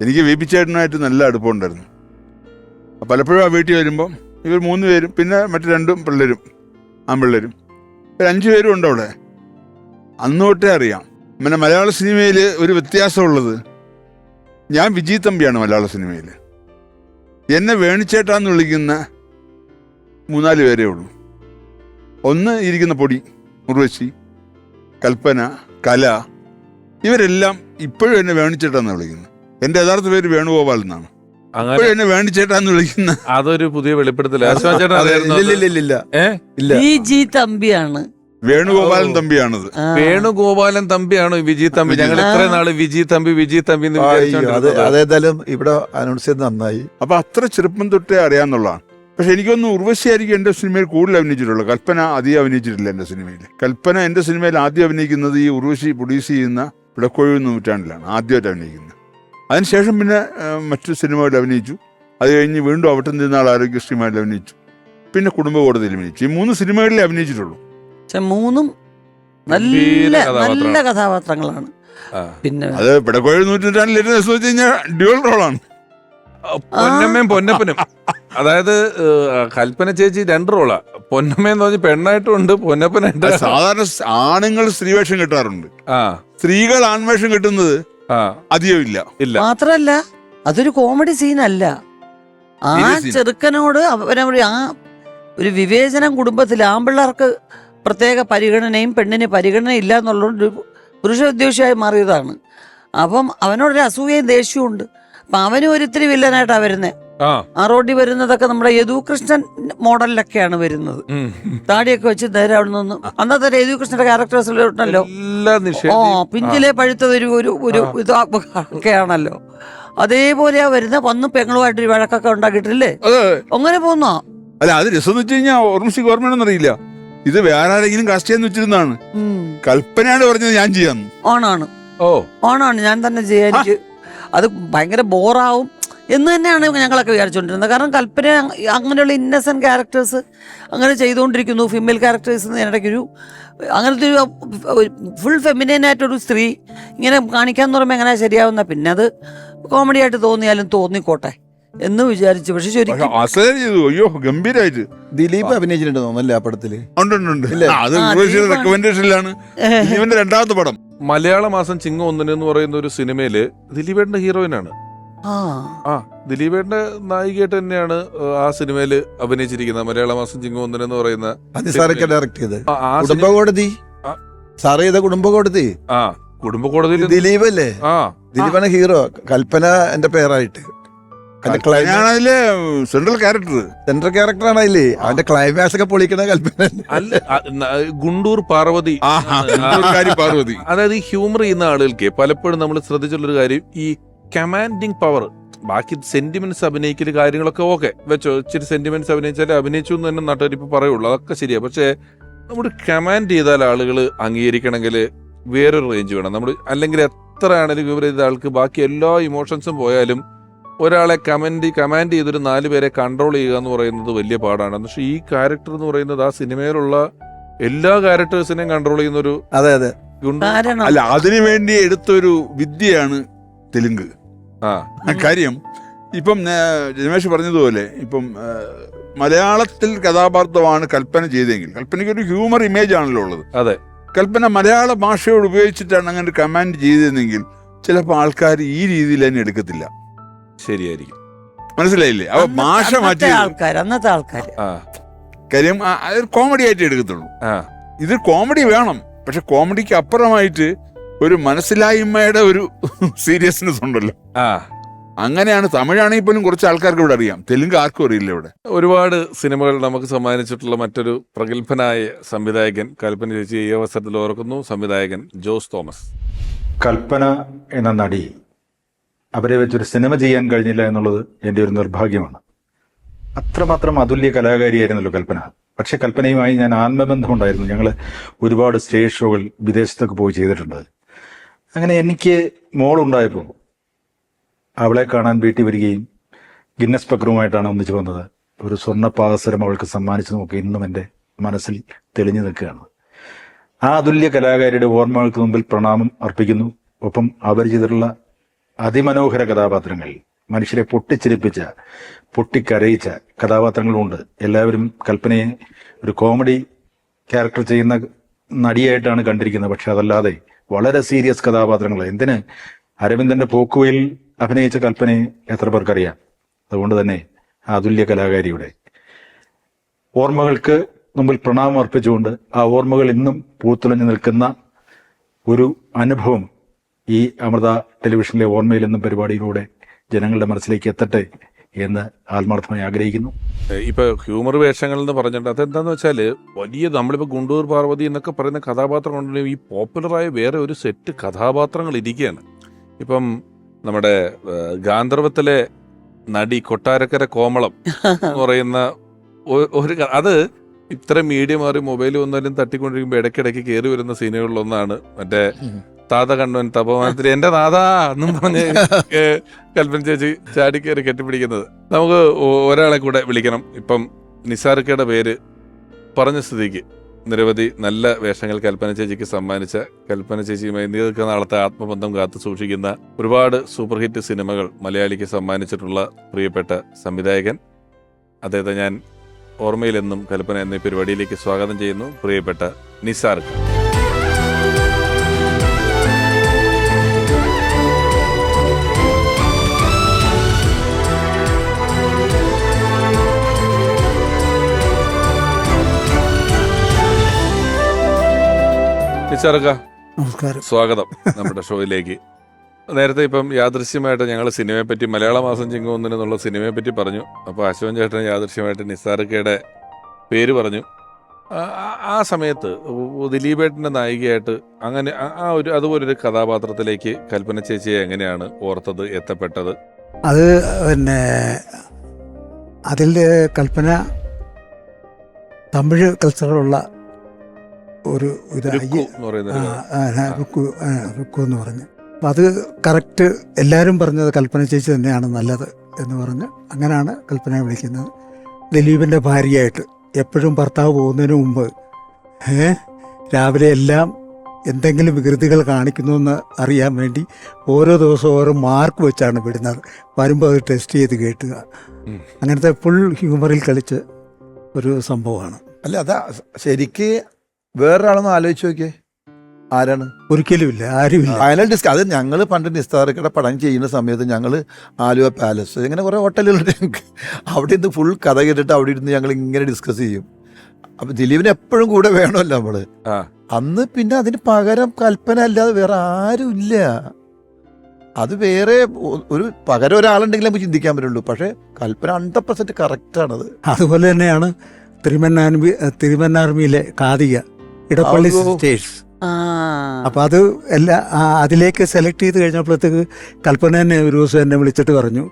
എനിക്ക് വി പി ചേട്ടനായിട്ട് നല്ല അടുപ്പമുണ്ടായിരുന്നു. പലപ്പോഴും ആ വീട്ടിൽ വരുമ്പം ഇവർ 3 പേരും പിന്നെ മറ്റു 2 പിള്ളേരും, ആൺപിള്ളേരും, 5 പേരും ഉണ്ട് അവിടെ. അന്ന് തൊട്ടേ അറിയാം. പിന്നെ മലയാള സിനിമയിൽ ഒരു വ്യത്യാസമുള്ളത്, ഞാൻ വിജി തമ്പിയാണ് മലയാള സിനിമയിൽ. എന്നെ വേണിച്ചേട്ടാന്ന് വിളിക്കുന്ന 3-4 പേരേ ഉള്ളൂ. ഒന്ന് ഇരിക്കുന്ന പൊടി, ഉർവശി, കൽപ്പന, കല, ഇവരെല്ലാം ഇപ്പോഴും എന്നെ വേണിച്ചേട്ടാന്ന് വിളിക്കുന്നത്. എന്റെ യഥാർത്ഥ പേര് വേണുഗോപാൽ എന്നാണ്. ഇപ്പോഴും എന്നെ വേണിച്ചേട്ടാന്ന് വിളിക്കുന്ന അതൊരു പുതിയ വെളിപ്പെടുത്തൽ. തമ്പിയാണ്, വേണുഗോപാലൻ തമ്പിയാണത്. വേണുഗോപാലൻ തമ്പിയാണ് വിജി തമ്പി. ഞങ്ങൾ ഇത്ര നാള് വിജി തമ്പി അതേതായാലും ഇവിടെ അനൗൺസ് ചെയ്ത് നന്നായി. അപ്പൊ അത്ര ചെറുപ്പം തൊട്ടേ അറിയാന്നുള്ളതാണ്. പക്ഷെ എനിക്കൊന്ന് ഉർവശിയായിരിക്കും എൻ്റെ സിനിമയിൽ കൂടുതൽ അഭിനയിച്ചിട്ടുള്ളൂ. കൽപ്പന അധികം അഭിനയിച്ചിട്ടില്ല എൻ്റെ സിനിമയിൽ. കൽപ്പന എൻ്റെ സിനിമയിൽ ആദ്യം അഭിനയിക്കുന്നത് ഈ ഉർവശി പ്രൊഡ്യൂസ് ചെയ്യുന്ന പിടക്കോഴി നൂറ്റാണ്ടിലാണ് ആദ്യമായിട്ട് അഭിനയിക്കുന്നത്. അതിനുശേഷം പിന്നെ മറ്റു സിനിമകളിൽ അഭിനയിച്ചു. അത് കഴിഞ്ഞ് വീണ്ടും അവിട്ടം തിരുനാൾ ആരോഗ്യശ്രീമാരിൽ അഭിനയിച്ചു. പിന്നെ കുടുംബ കോടതിയിൽ അഭിനയിച്ചു. ഈ 3 സിനിമകളിലേ അഭിനയിച്ചിട്ടുള്ളൂ. പക്ഷെ 3ഉം നല്ല കഥാപാത്രങ്ങളാണ്. പിന്നെ അത് പിടക്കോഴി നൂറ്റാണ്ടിൽ വെച്ച് കഴിഞ്ഞാൽ ഡ്യുവൽ റോളാണ്. പൊന്നമ്മയും പൊന്നപ്പനും. അതായത് കൽപ്പന ചേച്ചി 2 റോളാ. പൊന്നമ്മയെന്ന് പറഞ്ഞ പെണ്ണായിട്ടും ഉണ്ട്, പൊന്നപ്പനായിട്ട്. സാധാരണ ആണുങ്ങൾ സ്ത്രീവേഷം കെട്ടാറുണ്ട്, സ്ത്രീകൾ ആൺവേഷം കെട്ടുന്നത് അധികം ഇല്ല. മാത്രല്ല അതൊരു കോമഡി സീനല്ല. ആ ചെറുക്കനോട് ആ ഒരു വിവേചനം കുടുംബത്തിൽ ആൺപിള്ളേർക്ക് പ്രത്യേക പരിഗണനയും പെണ്ണിന് പരിഗണന ഇല്ല എന്നുള്ളൊരു പുരുഷ ഉദ്ദേശിയായി മാറിയതാണ്. അപ്പം അവനോടൊരു അസൂയയും ദേഷ്യവും ഉണ്ട്. അപ്പം അവനും ഒരിത്തിരി വില്ലനായിട്ടാണ് വരുന്നത്. ആ റോഡിൽ വരുന്നതൊക്കെ നമ്മുടെ യദുകൃഷ്ണൻ മോഡലിലൊക്കെയാണ് വരുന്നത്. താടിയൊക്കെ വെച്ച് നേരെ അവിടെ നിന്ന് അന്നത്തെ യദുകൃഷ്ണന്റെ ക്യാരക്ടേഴ്സിലുണ്ടല്ലോ, പിഞ്ചിലെ പഴുത്തത് ഒരു ഇതൊക്കെയാണല്ലോ, അതേപോലെയാ വരുന്ന വന്ന് പെങ്ങളുമായിട്ടൊരു വഴക്കൊക്കെ ഉണ്ടാക്കിയിട്ടില്ലേ, അങ്ങനെ പോന്നോ. അല്ല അത് രസം എന്ന് വെച്ച് കഴിഞ്ഞാൽ ഓർമ്മയാണെന്നറിയില്ല, ഇത് വേറെ ആരെങ്കിലും കാസ്റ്റ് ചെയ്യാന്ന് വെച്ചിരുന്നാണ്. കൽപ്പനയാണ് പറഞ്ഞത് ഞാൻ ചെയ്യാന്ന്. ഓണാണ് ഞാൻ തന്നെ ചെയ്യാൻ. അത് ഭയങ്കര ബോറാവും എന്ന് തന്നെയാണ് ഞങ്ങളൊക്കെ വിചാരിച്ചുകൊണ്ടിരുന്നത്. കാരണം കൽപ്പന അങ്ങനെയുള്ള ഇന്നസെന്റ് ക്യാരക്ടേഴ്സ് അങ്ങനെ ചെയ്തുകൊണ്ടിരിക്കുന്നു. ഫീമെയിൽ ക്യാരക്ടേഴ്സ് ഇടയ്ക്കൊരു അങ്ങനത്തെ ഒരു ഫുൾ ഫെമിനൈനായിട്ടൊരു സ്ത്രീ ഇങ്ങനെ കാണിക്കാന്ന് പറയുമ്പോൾ എങ്ങനെയാ ശരിയാവുന്ന. പിന്നെ അത് കോമഡി ആയിട്ട് തോന്നിയാലും തോന്നിക്കോട്ടെ എന്ന് വിചാരിച്ചു. പക്ഷെ ശരിക്കും അയ്യോ ഗംഭീരായിട്ട് ദിലീപ് അഭിനയിച്ചിട്ടുണ്ട് തോന്നല്ലേ ആ പടത്തില്? റെക്കമെൻഡേഷനിലാണ് ദിലീപിന്റെ രണ്ടാമത്തെ പടം. മലയാള മാസം ചിങ്ങം 1 എന്ന് പറയുന്ന ഒരു സിനിമയില് ദിലീപേട്ടന്റെ ഹീറോയിനാണ്. ദിലീപേട്ടന്റെ നായികയായിട്ട് തന്നെയാണ് ആ സിനിമയിൽ അഭിനയിച്ചിരിക്കുന്നത്. മലയാള മാസം ചിങ്ങം 1 എന്ന് പറയുന്ന കുടുംബകോടതി ദിലീപല്ലേ? ദിലീപാണ് ഹീറോ, കൽപ്പന എന്റെ പേരായിട്ട്. സെൻട്രൽ ക്യാരക്ടറാണ് അതില്. അവന്റെ ക്ലൈമാക്സ് ഒക്കെ പൊളിക്കണ കൽപ്പന. ഗുണ്ടൂർ പാർവതി. അതായത് ഈ ഹ്യൂമർ ചെയ്യുന്ന ആളുകൾക്ക് പലപ്പോഴും നമ്മൾ ശ്രദ്ധിച്ചുള്ളൊരു കാര്യം, ഈ കമാൻഡിങ് പവർ. ബാക്കി സെന്റിമെന്റ്സ് അഭിനയിക്കൽ കാര്യങ്ങളൊക്കെ ഓക്കെ വെച്ചോ, ഇച്ചിരി സെന്റിമെന്റ്സ് അഭിനയിച്ചാൽ അഭിനയിച്ചു എന്ന് തന്നെ നാട്ടുകാരിപ്പോ പറയുള്ളൂ, അതൊക്കെ ശരിയാ. പക്ഷെ നമ്മൾ കമാൻഡ് ചെയ്താൽ ആളുകൾ അംഗീകരിക്കണമെങ്കിൽ വേറൊരു റേഞ്ച് വേണം നമ്മൾ. അല്ലെങ്കിൽ എത്ര ആണെങ്കിലും വിവരം ചെയ്ത ആൾക്ക് ബാക്കി എല്ലാ ഇമോഷൻസും പോയാലും ഒരാളെ കമാൻഡ് ചെയ്തൊരു 4 പേരെ കൺട്രോൾ ചെയ്യുക എന്ന് പറയുന്നത് വലിയ പാടാണ്. പക്ഷെ ഈ ക്യാരക്ടർ എന്ന് പറയുന്നത് ആ സിനിമയിലുള്ള എല്ലാ ക്യാരക്ടേഴ്സിനെയും കൺട്രോൾ ചെയ്യുന്നൊരു അല്ല, അതിനുവേണ്ടി എടുത്തൊരു വിദ്യയാണ് തെലുങ്ക്. കാര്യം ഇപ്പം രമേശ് പറഞ്ഞതുപോലെ ഇപ്പം മലയാളത്തിൽ കഥാപാത്രമാണ് കൽപ്പന ചെയ്തെങ്കിൽ കൽപ്പനയ്ക്ക് ഒരു ഹ്യൂമർ ഇമേജ് ആണല്ലോ ഉള്ളത്. അതെ, കൽപ്പന മലയാള ഭാഷയോട് ഉപയോഗിച്ചിട്ടാണ് അങ്ങനെ കമാൻഡ് ചെയ്തതെങ്കിൽ ചിലപ്പോൾ ആൾക്കാർ ഈ രീതിയിൽ തന്നെ എടുക്കത്തില്ല. ശരിയായിരിക്കും, മനസ്സിലായില്ലേ? അപ്പൊ ഭാഷ മാറ്റി അന്നത്തെ ആൾക്കാർ കാര്യം കോമഡി ആയിട്ട് എടുക്കത്തുള്ളൂ. ഇത് കോമഡി വേണം, പക്ഷെ കോമഡിക്ക് അപ്പുറമായിട്ട് ഒരു മനസ്സിലായ്മയുടെ ഒരു സീരിയസ്നെസ് ഉണ്ടല്ലോ. അങ്ങനെയാണ്. തമിഴാണെങ്കിൽ പോലും കുറച്ച് ആൾക്കാർക്ക് ഇവിടെ അറിയാം, തെലുങ്ക് ആർക്കും അറിയില്ല. ഇവിടെ ഒരുപാട് സിനിമകൾ നമുക്ക് സമ്മാനിച്ചിട്ടുള്ള മറ്റൊരു പ്രഗത്ഭനായ സംവിധായകൻ കൽപ്പന ചേച്ചി ഈ അവസരത്തിൽ ഓർക്കുന്നു. സംവിധായകൻ ജോസ് തോമസ്. കൽപ്പന എന്ന നടി, അവരെ വെച്ചൊരു സിനിമ ചെയ്യാൻ കഴിഞ്ഞില്ല എന്നുള്ളത് എൻ്റെ ഒരു നിർഭാഗ്യമാണ്. അത്രമാത്രം അതുല്യ കലാകാരിയായിരുന്നല്ലോ കൽപ്പന. പക്ഷെ കൽപ്പനയുമായി ഞാൻ ആത്മബന്ധമുണ്ടായിരുന്നു. ഞങ്ങൾ ഒരുപാട് സ്റ്റേജ് ഷോകൾ വിദേശത്തൊക്കെ പോയി ചെയ്തിട്ടുണ്ട്. അങ്ങനെ എനിക്ക് മോളുണ്ടായപ്പോൾ അവളെ കാണാൻ വീട്ടിൽ വരികയും ഗിന്നസ് പക്രവുമായിട്ടാണ് ഒന്നിച്ചു വന്നത്. ഒരു സ്വർണ്ണ പാദസരം അവൾക്ക് സമ്മാനിച്ചു നോക്കി ഇന്നും എൻ്റെ മനസ്സിൽ തെളിഞ്ഞു നിൽക്കുകയാണ്. ആ അതുല്യ കലാകാരിയുടെ ഓർമ്മകൾക്ക് മുമ്പിൽ പ്രണാമം അർപ്പിക്കുന്നു. ഒപ്പം അവർ ചെയ്തിട്ടുള്ള അതിമനോഹര കഥാപാത്രങ്ങൾ, മനുഷ്യരെ പൊട്ടിച്ചിരിപ്പിച്ച പൊട്ടിക്കരയിച്ച കഥാപാത്രങ്ങളുമുണ്ട്. എല്ലാവരും കൽപ്പനയെ ഒരു കോമഡി ക്യാരക്ടർ ചെയ്യുന്ന നടിയായിട്ടാണ് കണ്ടിരിക്കുന്നത്. പക്ഷെ അതല്ലാതെ വളരെ സീരിയസ് കഥാപാത്രങ്ങൾ. എന്തിന് അരവിന്ദന്റെ പോക്കുവയിൽ അഭിനയിച്ച കൽപ്പനയെ എത്ര പേർക്കറിയാം? അതുകൊണ്ട് തന്നെ ആ അതുല്യ കലാകാരിയുടെ ഓർമ്മകൾക്ക് മുമ്പിൽ പ്രണാമം അർപ്പിച്ചുകൊണ്ട് ആ ഓർമ്മകൾ ഇന്നും പൂത്തുലഞ്ഞു നിൽക്കുന്ന ഒരു അനുഭവം ഈ അമൃത ടെലിവിഷനിലെ ഓർമ്മയിൽ എന്ന പരിപാടിയിലൂടെ ജനങ്ങളുടെ മനസ്സിലേക്ക് എത്തട്ടെ എന്ന് ആത്മാർത്ഥമായി ആഗ്രഹിക്കുന്നു. ഇപ്പൊ ഹ്യൂമർ വേഷങ്ങൾ എന്ന് പറഞ്ഞിട്ട് അതെന്താന്ന് വെച്ചാല് വലിയ നമ്മളിപ്പോ ഗുണ്ടൂർ പാർവതി എന്നൊക്കെ പറയുന്ന കഥാപാത്രം ഉണ്ടെങ്കിലും ഈ പോപ്പുലറായ വേറെ ഒരു സെറ്റ് കഥാപാത്രങ്ങൾ ഇരിക്കുകയാണ്. ഇപ്പം നമ്മുടെ ഗാന്ധർവത്തിലെ നടി കൊട്ടാരക്കര കോമളം എന്ന് പറയുന്ന ഒരു അത് ഇത്ര മീഡിയ മാറി മൊബൈൽ വന്നാലും തട്ടിക്കൊണ്ടിരിക്കുമ്പോൾ ഇടയ്ക്കിടയ്ക്ക് കയറി വരുന്ന സീനുകളിലൊന്നാണ് മറ്റേ താത കണ്ണൻ തപമാനത്തിൽ എന്റെ നാഥാ എന്നും പറഞ്ഞ് കൽപ്പന ചേച്ചി ചാടിക്കയറി കെട്ടിപ്പിടിക്കുന്നത്. നമുക്ക് ഒരാളെ കൂടെ വിളിക്കണം. ഇപ്പം നിസാർക്കയുടെ പേര് പറഞ്ഞ സ്ഥിതിക്ക് നിരവധി നല്ല വേഷങ്ങൾ കൽപ്പന ചേച്ചിക്ക് സമ്മാനിച്ച, കൽപ്പന ചേച്ചിയുമായി ദീർഘനാളത്തെ ആത്മബന്ധം കാത്തു സൂക്ഷിക്കുന്ന, ഒരുപാട് സൂപ്പർ ഹിറ്റ് സിനിമകൾ മലയാളിക്ക് സമ്മാനിച്ചിട്ടുള്ള പ്രിയപ്പെട്ട സംവിധായകൻ, അദ്ദേഹത്തെ ഞാൻ ഓർമ്മയിലെന്നും കൽപ്പന എന്ന പരിപാടിയിലേക്ക് സ്വാഗതം ചെയ്യുന്നു. പ്രിയപ്പെട്ട നിസാർക്ക്. നിസാർക്ക, നമസ്കാരം, സ്വാഗതം നമ്മുടെ ഷോയിലേക്ക്. നേരത്തെ ഇപ്പം യാദൃശ്യമായിട്ട് ഞങ്ങൾ സിനിമയെ പറ്റി മലയാള മാസം ചിങ്ങുന്നിന് എന്നുള്ള സിനിമയെ പറ്റി പറഞ്ഞു. അപ്പോൾ അശ്വൻ ചേട്ടൻ യാദൃശ്യമായിട്ട് നിസാർക്കയുടെ പേര് പറഞ്ഞു. ആ സമയത്ത് ദിലീപേട്ടൻ്റെ നായികയായിട്ട് അങ്ങനെ അതുപോലൊരു കഥാപാത്രത്തിലേക്ക് കൽപ്പന ചേച്ചിയെ എങ്ങനെയാണ് ഓർത്തത്, എത്തപ്പെട്ടത്? അത് പിന്നെ അതിൽ കൽപ്പന തമിഴ് കൾച്ചറുള്ള ഒരു രുക്കു എന്ന് പറയുന്നത് റുക്കു എന്ന് പറഞ്ഞ്, അപ്പം അത് കറക്റ്റ് എല്ലാവരും പറഞ്ഞത് കൽപ്പന ചേച്ചി തന്നെയാണ് നല്ലത് എന്ന് പറഞ്ഞ് അങ്ങനെയാണ് കൽപ്പനയെ വിളിക്കുന്നത്. ദിലീപിൻ്റെ ഭാര്യയായിട്ട് എപ്പോഴും ഭർത്താവ് പോകുന്നതിന് മുമ്പ് രാവിലെ എല്ലാം എന്തെങ്കിലും വികൃതികൾ കാണിക്കുന്നു എന്ന് അറിയാൻ വേണ്ടി ഓരോ ദിവസവും ഓരോ മാർക്ക് വെച്ചാണ് വിടുന്നത്. വരുമ്പോൾ അത് ടെസ്റ്റ് ചെയ്ത് കേട്ടുക. അങ്ങനത്തെ ഫുൾ ഹ്യൂമറിൽ കളിച്ച് ഒരു സംഭവമാണ്. അല്ല, അതാ ശരിക്ക് വേറൊരാളൊന്ന് ആലോചിച്ച് നോക്കിയേ, ആരാണ്? ഒരിക്കലുമില്ല, ആരുമില്ല. ഫൈനൽ ഡിസ്ക് അത് ഞങ്ങൾ പണ്ട് നിസ്താർക്കയുടെ പടം ചെയ്യുന്ന സമയത്ത് ഞങ്ങൾ ആലുവ പാലസ് ഇങ്ങനെ കുറേ ഹോട്ടലുകളുണ്ട് ഞങ്ങൾക്ക്. അവിടെ നിന്ന് ഫുൾ കഥ കേട്ടിട്ട് അവിടെ ഇരുന്ന് ഞങ്ങൾ ഇങ്ങനെ ഡിസ്കസ് ചെയ്യും. അപ്പം ദിലീപിന് എപ്പോഴും കൂടെ വേണമല്ലോ നമ്മൾ. അന്ന് പിന്നെ അതിന് പകരം കൽപ്പന അല്ലാതെ വേറെ ആരും ഇല്ല. അത് വേറെ ഒരു പകരം ഒരാളുണ്ടെങ്കിൽ നമുക്ക് ചിന്തിക്കാൻ പറ്റുള്ളൂ. പക്ഷേ കൽപ്പന 100% കറക്റ്റാണത്. അതുപോലെ തന്നെയാണ് തിരുവന്നാർമിയിലെ കാതിക ഇടപ്പള്ളി സിസ്റ്റേഴ്സ്. അപ്പം അത് അതിലേക്ക് സെലക്ട് ചെയ്ത് കഴിഞ്ഞപ്പോഴത്തേക്ക് കൽപ്പന തന്നെ ഒരു ദിവസം എന്നെ വിളിച്ചിട്ട് പറഞ്ഞു,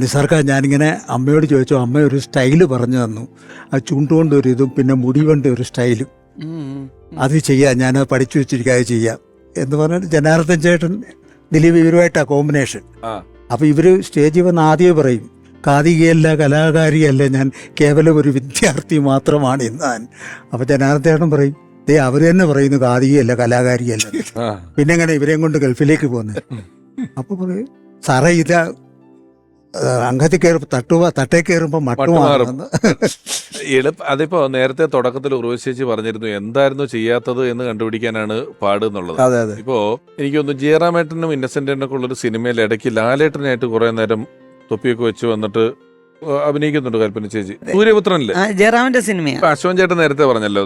നിസാർക്ക ഞാനിങ്ങനെ അമ്മയോട് ചോദിച്ചു, അമ്മ ഒരു സ്റ്റൈല് പറഞ്ഞു തന്നു, ആ ചുണ്ടുകൊണ്ട് ഒരു ഇതും പിന്നെ മുടി കൊണ്ട് ഒരു സ്റ്റൈലും, അത് ചെയ്യാം, ഞാൻ പഠിച്ചു വെച്ചിരിക്കാതെ ചെയ്യാം എന്ന് പറഞ്ഞിട്ട് ജനാർദ്ദൻ ചേട്ടൻ ദിലീപ് ഇവരുമായിട്ടാണ് കോമ്പിനേഷൻ. അപ്പം ഇവർ സ്റ്റേജിൽ വന്ന് ആദ്യമേ പറയും, കാതികയല്ല, കലാകാരിയല്ല, ഞാൻ കേവലം ഒരു വിദ്യാർത്ഥി മാത്രമാണ് ഇന്നാൻ. അപ്പം ജനാർദ്ദൻ ചേട്ടൻ പറയും, അവർ തന്നെ പറയുന്നു കാതികയല്ല, കലാകാരിയല്ല, പിന്നെ എങ്ങനെ ഇവരെയും കൊണ്ട് ഗൾഫിലേക്ക് പോകുന്നത്? അപ്പൊ പറയും, സാറേ ഇത് അംഗത്തിൽ കയറി തട്ടേ കയറുമ്പോ മട്ടുമാറുന്നു. അതിപ്പോ നേരത്തെ തുടക്കത്തിൽ ഉർവശി പറഞ്ഞിരുന്നു എന്തായിരുന്നു ചെയ്യാത്തത് എന്ന് കണ്ടുപിടിക്കാനാണ് പാട് എന്നുള്ളത്. ഇപ്പോ എനിക്കൊന്ന് ജയറാമേട്ടനും ഇന്നസെന്റിനൊക്കെ ഉള്ളൊരു സിനിമയിൽ ഇടയ്ക്ക് ലാലേട്ടനായിട്ട് കുറെ നേരം തൊപ്പിയൊക്കെ വെച്ച് വന്നിട്ട് അഭിനയിക്കുന്നുണ്ട് കൽപ്പന ചേച്ചി. സൂര്യപുത്രനില്ലേ, ജയറാമിന്റെ സിനിമയാണ്. അശ്വൻ ചേട്ടൻ നേരത്തെ പറഞ്ഞല്ലോ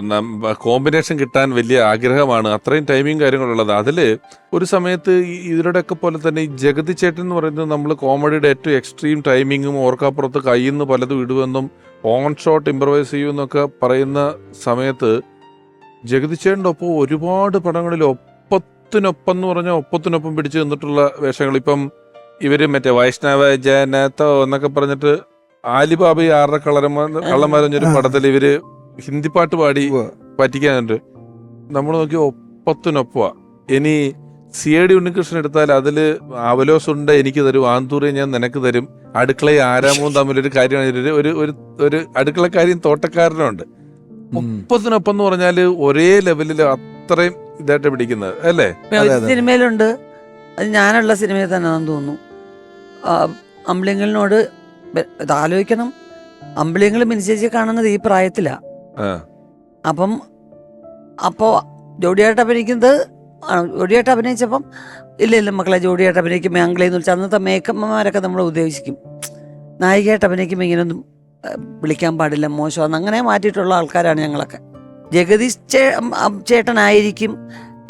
കോമ്പിനേഷൻ കിട്ടാൻ വലിയ ആഗ്രഹമാണ്, അത്രയും ടൈമിങ് കാര്യങ്ങളുള്ളത്. അതില് ഒരു സമയത്ത് ഇതിലൂടെയൊക്കെ പോലെ തന്നെ ഈ ജഗതി ചേട്ടൻ എന്ന് പറയുന്നത് നമ്മൾ കോമഡിയുടെ ഏറ്റവും എക്സ്ട്രീം ടൈമിങ്ങും ഓർക്കാപ്പുറത്ത് കയ്യിൽ നിന്ന് പലതും ഇടുമെന്നും ഓൺ ഷോട്ട് ഇംപ്രവൈസ് ചെയ്യുമെന്നൊക്കെ പറയുന്ന സമയത്ത് ജഗതി ചേട്ടൻ്റെ ഒപ്പം ഒരുപാട് പടങ്ങളിൽ ഒപ്പത്തിനൊപ്പം എന്ന് പറഞ്ഞാൽ ഒപ്പത്തിനൊപ്പം പിടിച്ചു നിന്നിട്ടുള്ള വേഷങ്ങൾ. ഇപ്പം ഇവര് മറ്റേ വൈഷ്ണവ ജനത്തോ എന്നൊക്കെ പറഞ്ഞിട്ട് ആലിബാബ 6 കള്ളന്മാരൊരു പടത്തിൽ ഇവര് ഹിന്ദി പാട്ട് പാടി പറ്റിക്കാനുണ്ട്. നമ്മൾ നോക്കി ഒപ്പത്തിനൊപ്പ. ഇനി CID ഉണ്ണികൃഷ്ണൻ എടുത്താൽ അതില് അവലോസുണ്ട് എനിക്ക് തരും, ആന്തൂരെ ഞാൻ നിനക്ക് തരും, അടുക്കളയും ആരാമവും തമ്മിലൊരു കാര്യമാണ്. ഒരു അടുക്കളക്കാരിയും തോട്ടക്കാരനുണ്ട്. ഒപ്പത്തിനൊപ്പം എന്ന് പറഞ്ഞാല് ഒരേ ലെവലിൽ അത്രയും ഇതായിട്ട് പിടിക്കുന്നത് അല്ലേ? സിനിമയിലുണ്ട്, അത് ഞാനുള്ള സിനിമയിൽ തന്നെ തോന്നുന്നു. അമ്പിളിങ്ങളിനോട് ഇത് ആലോചിക്കണം, അമ്പിളിങ്ങൾ മിനിച്ചേച്ചി കാണുന്നത് ഈ പ്രായത്തിലാ. അപ്പോ ജോഡിയായിട്ട് അഭിനയിച്ചപ്പം ഇല്ല മക്കളെ ജോഡിയായിട്ട് അഭിനയിക്കുമ്പോൾ ആംഗ്ലേന്ന് വിളിച്ചാൽ അന്നത്തെ മേക്കമ്മമാരൊക്കെ നമ്മൾ ഉദ്ദേശിക്കും, നായികയായിട്ട് അഭിനയിക്കുമ്പോൾ ഇങ്ങനൊന്നും വിളിക്കാൻ പാടില്ല, മോശമാണെന്ന് അങ്ങനെ മാറ്റിയിട്ടുള്ള ആൾക്കാരാണ് ഞങ്ങളൊക്കെ. ജഗദീഷ് ചേട്ടനായിരിക്കും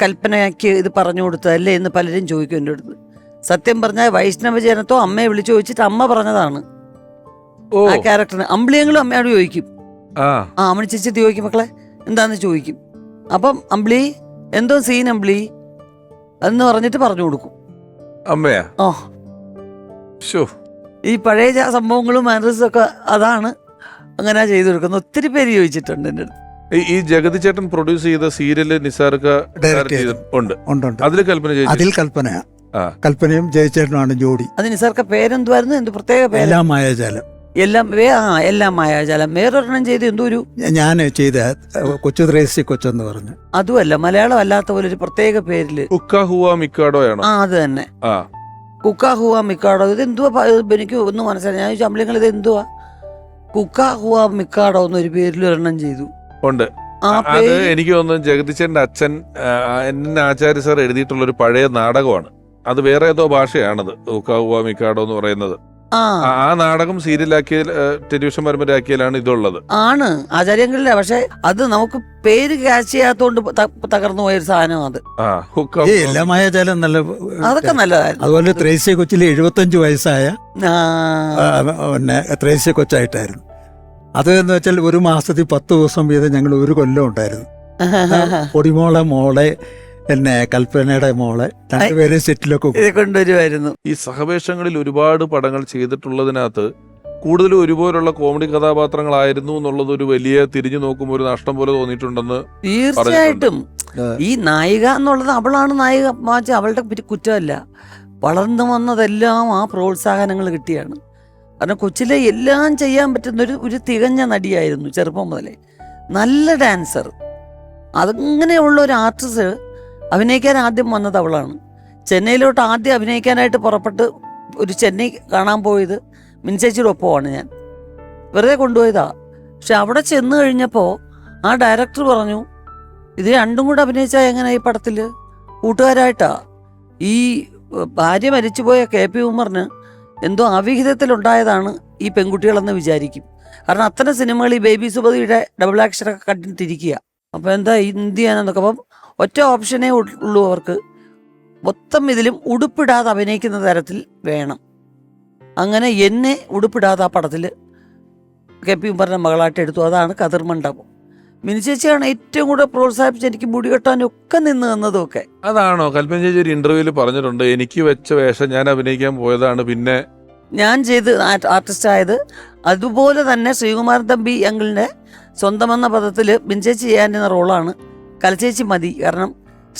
കൽപ്പനയ്ക്ക് ഇത് പറഞ്ഞു കൊടുത്തതല്ലേ എന്ന് പലരും ചോദിക്കും എൻ്റെ അടുത്ത്. സത്യം പറഞ്ഞാൽ വൈഷ്ണവ ജനത്തോ അമ്മയെ വിളിച്ചു ചോദിച്ചിട്ട് അമ്മ പറഞ്ഞതാണ് ആ ക്യാരക്ടറിന്. അമ്പിളിയെങ്കിലും അമ്മയോട് ചോദിക്കും, അമ്മണി ചേച്ചി ചോദിക്കും മക്കളെ എന്താന്ന് ചോദിക്കും. അപ്പം അമ്പിളി എന്തോ സീൻ അമ്പിളി എന്ന് പറഞ്ഞിട്ട് പറഞ്ഞു കൊടുക്കും അമ്മയാ. ഈ പഴയ സംഭവങ്ങളും മാനേഴ്സും ഒക്കെ അതാണ് അങ്ങനെ ചെയ്തു കൊടുക്കുന്നത്. ഒത്തിരി പേര് ചോദിച്ചിട്ടുണ്ട് എൻ്റെ അടുത്ത്. ഈ ജഗതി ചേട്ടൻ പ്രൊഡ്യൂസ് ചെയ്ത സീരിയല് നിസാർക്ക ഉണ്ട്, അതിൽ കൽപ്പനയും ജയചേട്ടനുമാണ് ജോഡി. അത് നിസാർക്ക പേരെന്തുവായിരുന്നു, എന്ത് പ്രത്യേക പേര്? എല്ലാം മായാജാലം. എല്ലാം മായാജാലം. വേറൊരെണ്ണം ചെയ്ത് എന്തോ ഒരു ഞാൻ ചെയ്ത കൊച്ചു ത്രേസി കൊച്ചെന്ന് പറഞ്ഞു. അതുമല്ല, മലയാളം അല്ലാത്ത പോലെ ഒരു പ്രത്യേക പേരില് അത് തന്നെ, കുക്ക ഹുവ മിക്കാഡോ. ഇത് എന്തുവാ എനിക്ക് ഒന്നും മനസ്സിലായി. ഞാൻ ചമ്പളിങ്ങൾ ഇത് എന്തുവാ കുക്ക ഹുവ മിക്കാഡോ എന്നൊരു പേരിൽ ഒരെണ്ണം ചെയ്തു. ഉണ്ട്. അത് എനിക്ക് തോന്നുന്നു ജഗദീശന്റെ അച്ഛൻ എന്നെ ആചാര്യ സാർ എഴുതിയിട്ടുള്ള ഒരു പഴയ നാടകമാണ്. അത് വേറെ ഏതോ ഭാഷയാണത്, മിക്കാഡോ എന്ന് പറയുന്നത്. ആ നാടകം സീരിയലാക്കിയ ടെലിവിഷൻ പരമ്പരയാക്കിയാലാണ് ഇതുള്ളത്. ആണ് ആചാര്യങ്ങളിലെ, പക്ഷെ അത് നമുക്ക് പേര് ക്യാച്ച് ചെയ്യാത്തോണ്ട് തകർന്നു പോയൊരു സാധനം അത്. എല്ലാ മായാജാലം നല്ല അതൊക്കെ നല്ലതായിരുന്നു. അതുപോലെ ത്രേസ്യ കൊച്ചിലെ 75 വയസ്സായ പിന്നെ ത്രേസ്യ കൊച്ചായിട്ടായിരുന്നു അത്. എന്ന് വെച്ചാൽ ഒരു മാസത്തിൽ 10 ദിവസം വീതം ഞങ്ങൾ ഒരു കൊല്ലം ഉണ്ടായിരുന്നു. പൊടിമോളെ മോളെ പിന്നെ കൽപ്പനയുടെ മോളെ രണ്ടുപേരെ സെറ്റിലൊക്കെ കൊണ്ടുവരുമായിരുന്നു. ഈ സഹവേഷങ്ങളിൽ ഒരുപാട് പടങ്ങൾ ചെയ്തിട്ടുള്ളതിനകത്ത് കൂടുതലും ഒരുപോലുള്ള കോമഡി കഥാപാത്രങ്ങളായിരുന്നു എന്നുള്ളത് ഒരു വലിയ തിരിഞ്ഞു നോക്കുമ്പോൾ ഒരു നഷ്ടം പോലെ തോന്നിയിട്ടുണ്ടെന്ന്. തീർച്ചയായിട്ടും ഈ നായിക എന്നുള്ളത് അവളാണ് നായിക, അവളുടെ കുറ്റമല്ല. വളർന്നു വന്നതെല്ലാം ആ പ്രോത്സാഹനങ്ങൾ കിട്ടിയാണ്. കാരണം കൊച്ചിലെ എല്ലാം ചെയ്യാൻ പറ്റുന്ന ഒരു തികഞ്ഞ നടിയായിരുന്നു ചെറുപ്പം മുതലേ. നല്ല ഡാൻസർ. അതങ്ങനെയുള്ള ഒരു ആർട്ടിസ്റ്റ് അഭിനയിക്കാൻ ആദ്യം വന്നത് അവളാണ്. ചെന്നൈയിലോട്ട് ആദ്യം അഭിനയിക്കാനായിട്ട് പുറപ്പെട്ട് ഒരു ചെന്നൈ കാണാൻ പോയത് മിൻചേച്ചിയുടെ ഒപ്പമാണ്. ഞാൻ വെറുതെ കൊണ്ടുപോയതാ. പക്ഷെ അവിടെ ചെന്ന് കഴിഞ്ഞപ്പോൾ ആ ഡയറക്ടർ പറഞ്ഞു, ഇത് രണ്ടും കൂടെ അഭിനയിച്ചാൽ എങ്ങനെ ഈ പടത്തിൽ കൂട്ടുകാരായിട്ടാ. ഈ ഭാര്യ മരിച്ചുപോയ KP ഉമറിന് എന്തോ അവിഹിതത്തിലുണ്ടായതാണ് ഈ പെൺകുട്ടികളെന്ന് വിചാരിക്കും. കാരണം അത്തരം സിനിമകൾ ഈ ബേബി സുബതിയുടെ ഡബിൾ ആക്ഷനൊക്കെ കണ്ടിട്ടിരിക്കുക. അപ്പോൾ എന്താ എന്ത് ചെയ്യാനെന്നൊക്കെ. അപ്പം ഒറ്റ ഓപ്ഷനേ ഉള്ളൂ അവർക്ക്, മൊത്തം ഇതിലും ഉടുപ്പിടാതെ അഭിനയിക്കുന്ന തരത്തിൽ വേണം. അങ്ങനെ എന്നെ ഉടുപ്പിടാതെ ആ പടത്തിൽ KP ഉമറിന്റെ മകളായിട്ട് എടുത്തു. അതാണ് കതിർമണ്ഡപം. മിനിച്ചേച്ചിയാണ് ഏറ്റവും കൂടുതൽ പ്രോത്സാഹിപ്പിച്ച് എനിക്ക് മുടി കെട്ടാനും ഒക്കെ നിന്ന് തന്നതും ഒക്കെ. അതാണോ കൽപ്പന ചേച്ചി ഒരു ഇന്റർവ്യൂവിൽ പറഞ്ഞിട്ടുണ്ട്, എനിക്ക് വെച്ച വേഷം ഞാൻ അഭിനയിക്കാൻ പോയതാണ് പിന്നെ ഞാൻ ചെയ്ത് ആർട്ടിസ്റ്റ് ആയത്. അതുപോലെ തന്നെ ശ്രീകുമാരൻ തമ്പി അങ്കിളിന്റെ സ്വന്തമെന്ന പദത്തിൽ ബിൻചേച്ചി ചെയ്യാനുള്ള റോളാണ് കലച്ചേച്ചി മതി. കാരണം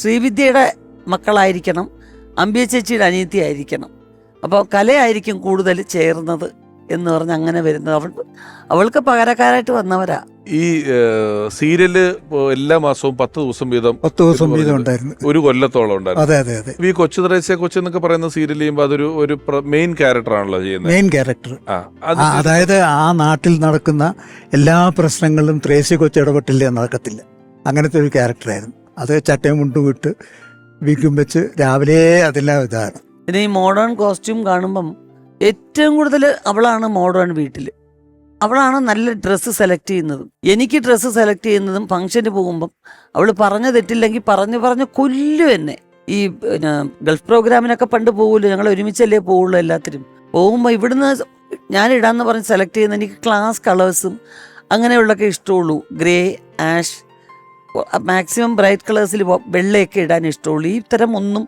ശ്രീവിദ്യയുടെ മക്കളായിരിക്കണം, അമ്പിയ ചേച്ചിയുടെ അനിയത്തി ആയിരിക്കണം. അപ്പോൾ കലയായിരിക്കും കൂടുതൽ ചേർന്നത് എന്ന് പറഞ്ഞ് അങ്ങനെ വരുന്നത്. അവൾക്ക് പകരക്കാരായിട്ട് വന്നവരാ. ഈ സീരിയല് എല്ലാ മാസവും 10 ദിവസം വീതം ഉണ്ടായിരുന്നു. ഒരു കൊല്ലത്തോളം ഉണ്ടായിരുന്നു. അതെ അതെ അതെ. ഈ കൊച്ചു ത്രേസ്യ കൊച്ചു എന്നൊക്കെ പറയുന്ന സീരിയൽ ചെയ്യുമ്പോൾ അതൊരു ഒരു മെയിൻ ക്യാരക്ടർ ആണല്ലോ ചെയ്യുന്നത്. Main character. അതായത് ആ നാട്ടിൽ നടക്കുന്ന എല്ലാ പ്രശ്നങ്ങളിലും ത്രേസ്യ കൊച്ചു ഇടപെട്ടില്ല, നടക്കത്തില്ല. അങ്ങനത്തെ ഒരു ക്യാരക്ടറായിരുന്നു അത്. ചട്ടയും മുണ്ടും വിട്ട് വിഗും വെച്ച് രാവിലെ അതെല്ലാം ഇതാണ്. പിന്നെ ഈ മോഡേൺ കോസ്റ്റ്യൂം കാണുമ്പം ഏറ്റവും കൂടുതൽ അവളാണ് മോഡേൺ. വീട്ടിൽ അവളാണ് നല്ല ഡ്രസ്സ് സെലക്ട് ചെയ്യുന്നതും. എനിക്ക് ഡ്രസ്സ് സെലക്ട് ചെയ്യുന്നതും ഫംഗ്ഷന് പോകുമ്പം അവൾ പറഞ്ഞു തെറ്റില്ലെങ്കിൽ പറഞ്ഞ് കൊല്ലും എന്നെ. ഈ പിന്നെ ഗൾഫ് പ്രോഗ്രാമിനൊക്കെ പണ്ട് പോകുമല്ലോ, ഞങ്ങൾ ഒരുമിച്ചല്ലേ പോവുള്ളൂ. എല്ലാത്തിനും പോകുമ്പോൾ ഇവിടുന്ന് ഞാൻ ഇടാന്ന് പറഞ്ഞ് സെലക്ട് ചെയ്യുന്ന എനിക്ക് ക്ലാസ് കളേഴ്സും അങ്ങനെയുള്ളതൊക്കെ ഇഷ്ടമുള്ളൂ. ഗ്രേ, ആഷ്, മാക്സിമം ബ്രൈറ്റ് കളേഴ്സിൽ വെള്ളയൊക്കെ ഇടാൻ ഇഷ്ടമുള്ളൂ. ഈ തരം ഒന്നും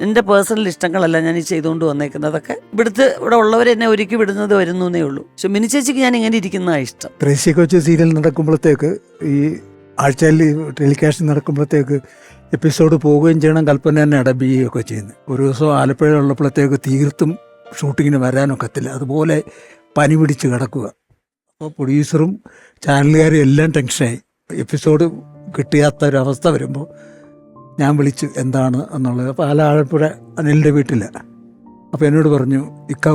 എൻ്റെ പേഴ്സണൽ ഇഷ്ടങ്ങളല്ല ഞാൻ ഈ ചെയ്തുകൊണ്ട് വന്നേക്കുന്നതൊക്കെ. ഇവിടെ ഉള്ളവരെന്നെ ഒരുക്കി വിടുന്നത് വരുന്നു എന്നേ ഉള്ളൂ. പക്ഷെ മിനിച്ചേച്ചിക്ക് ഞാൻ ഇങ്ങനെ ഇരിക്കുന്നതാണ് ഇഷ്ടം. ത്രേസ്യ കൊച്ചു സീരിയൽ നടക്കുമ്പോഴത്തേക്ക്, ഈ ആഴ്ചയിൽ ടെലികാസ്റ്റ് നടക്കുമ്പോഴത്തേക്ക് എപ്പിസോഡ് പോവുകയും ചെയ്യണം. കൽപ്പന തന്നെ ഡബ് ചെയ്യുകയൊക്കെ ചെയ്യുന്നത്. ഒരു ദിവസം ആലപ്പുഴ ഉള്ളപ്പോഴത്തേക്ക് തീർത്തും ഷൂട്ടിങ്ങിന് വരാനൊക്കത്തില്ല. അതുപോലെ പനി പിടിച്ച് കിടക്കുക. അപ്പോൾ പ്രൊഡ്യൂസറും ചാനലുകാരും എല്ലാം ടെൻഷനായി. എപ്പിസോഡ് കിട്ടിയാത്തൊരവസ്ഥ വരുമ്പോൾ ഞാൻ വിളിച്ചു എന്താണ് എന്നുള്ളത്. അപ്പോൾ ആലപ്പുഴ അനിലിൻ്റെ വീട്ടിൽ. അപ്പോൾ എന്നോട് പറഞ്ഞു,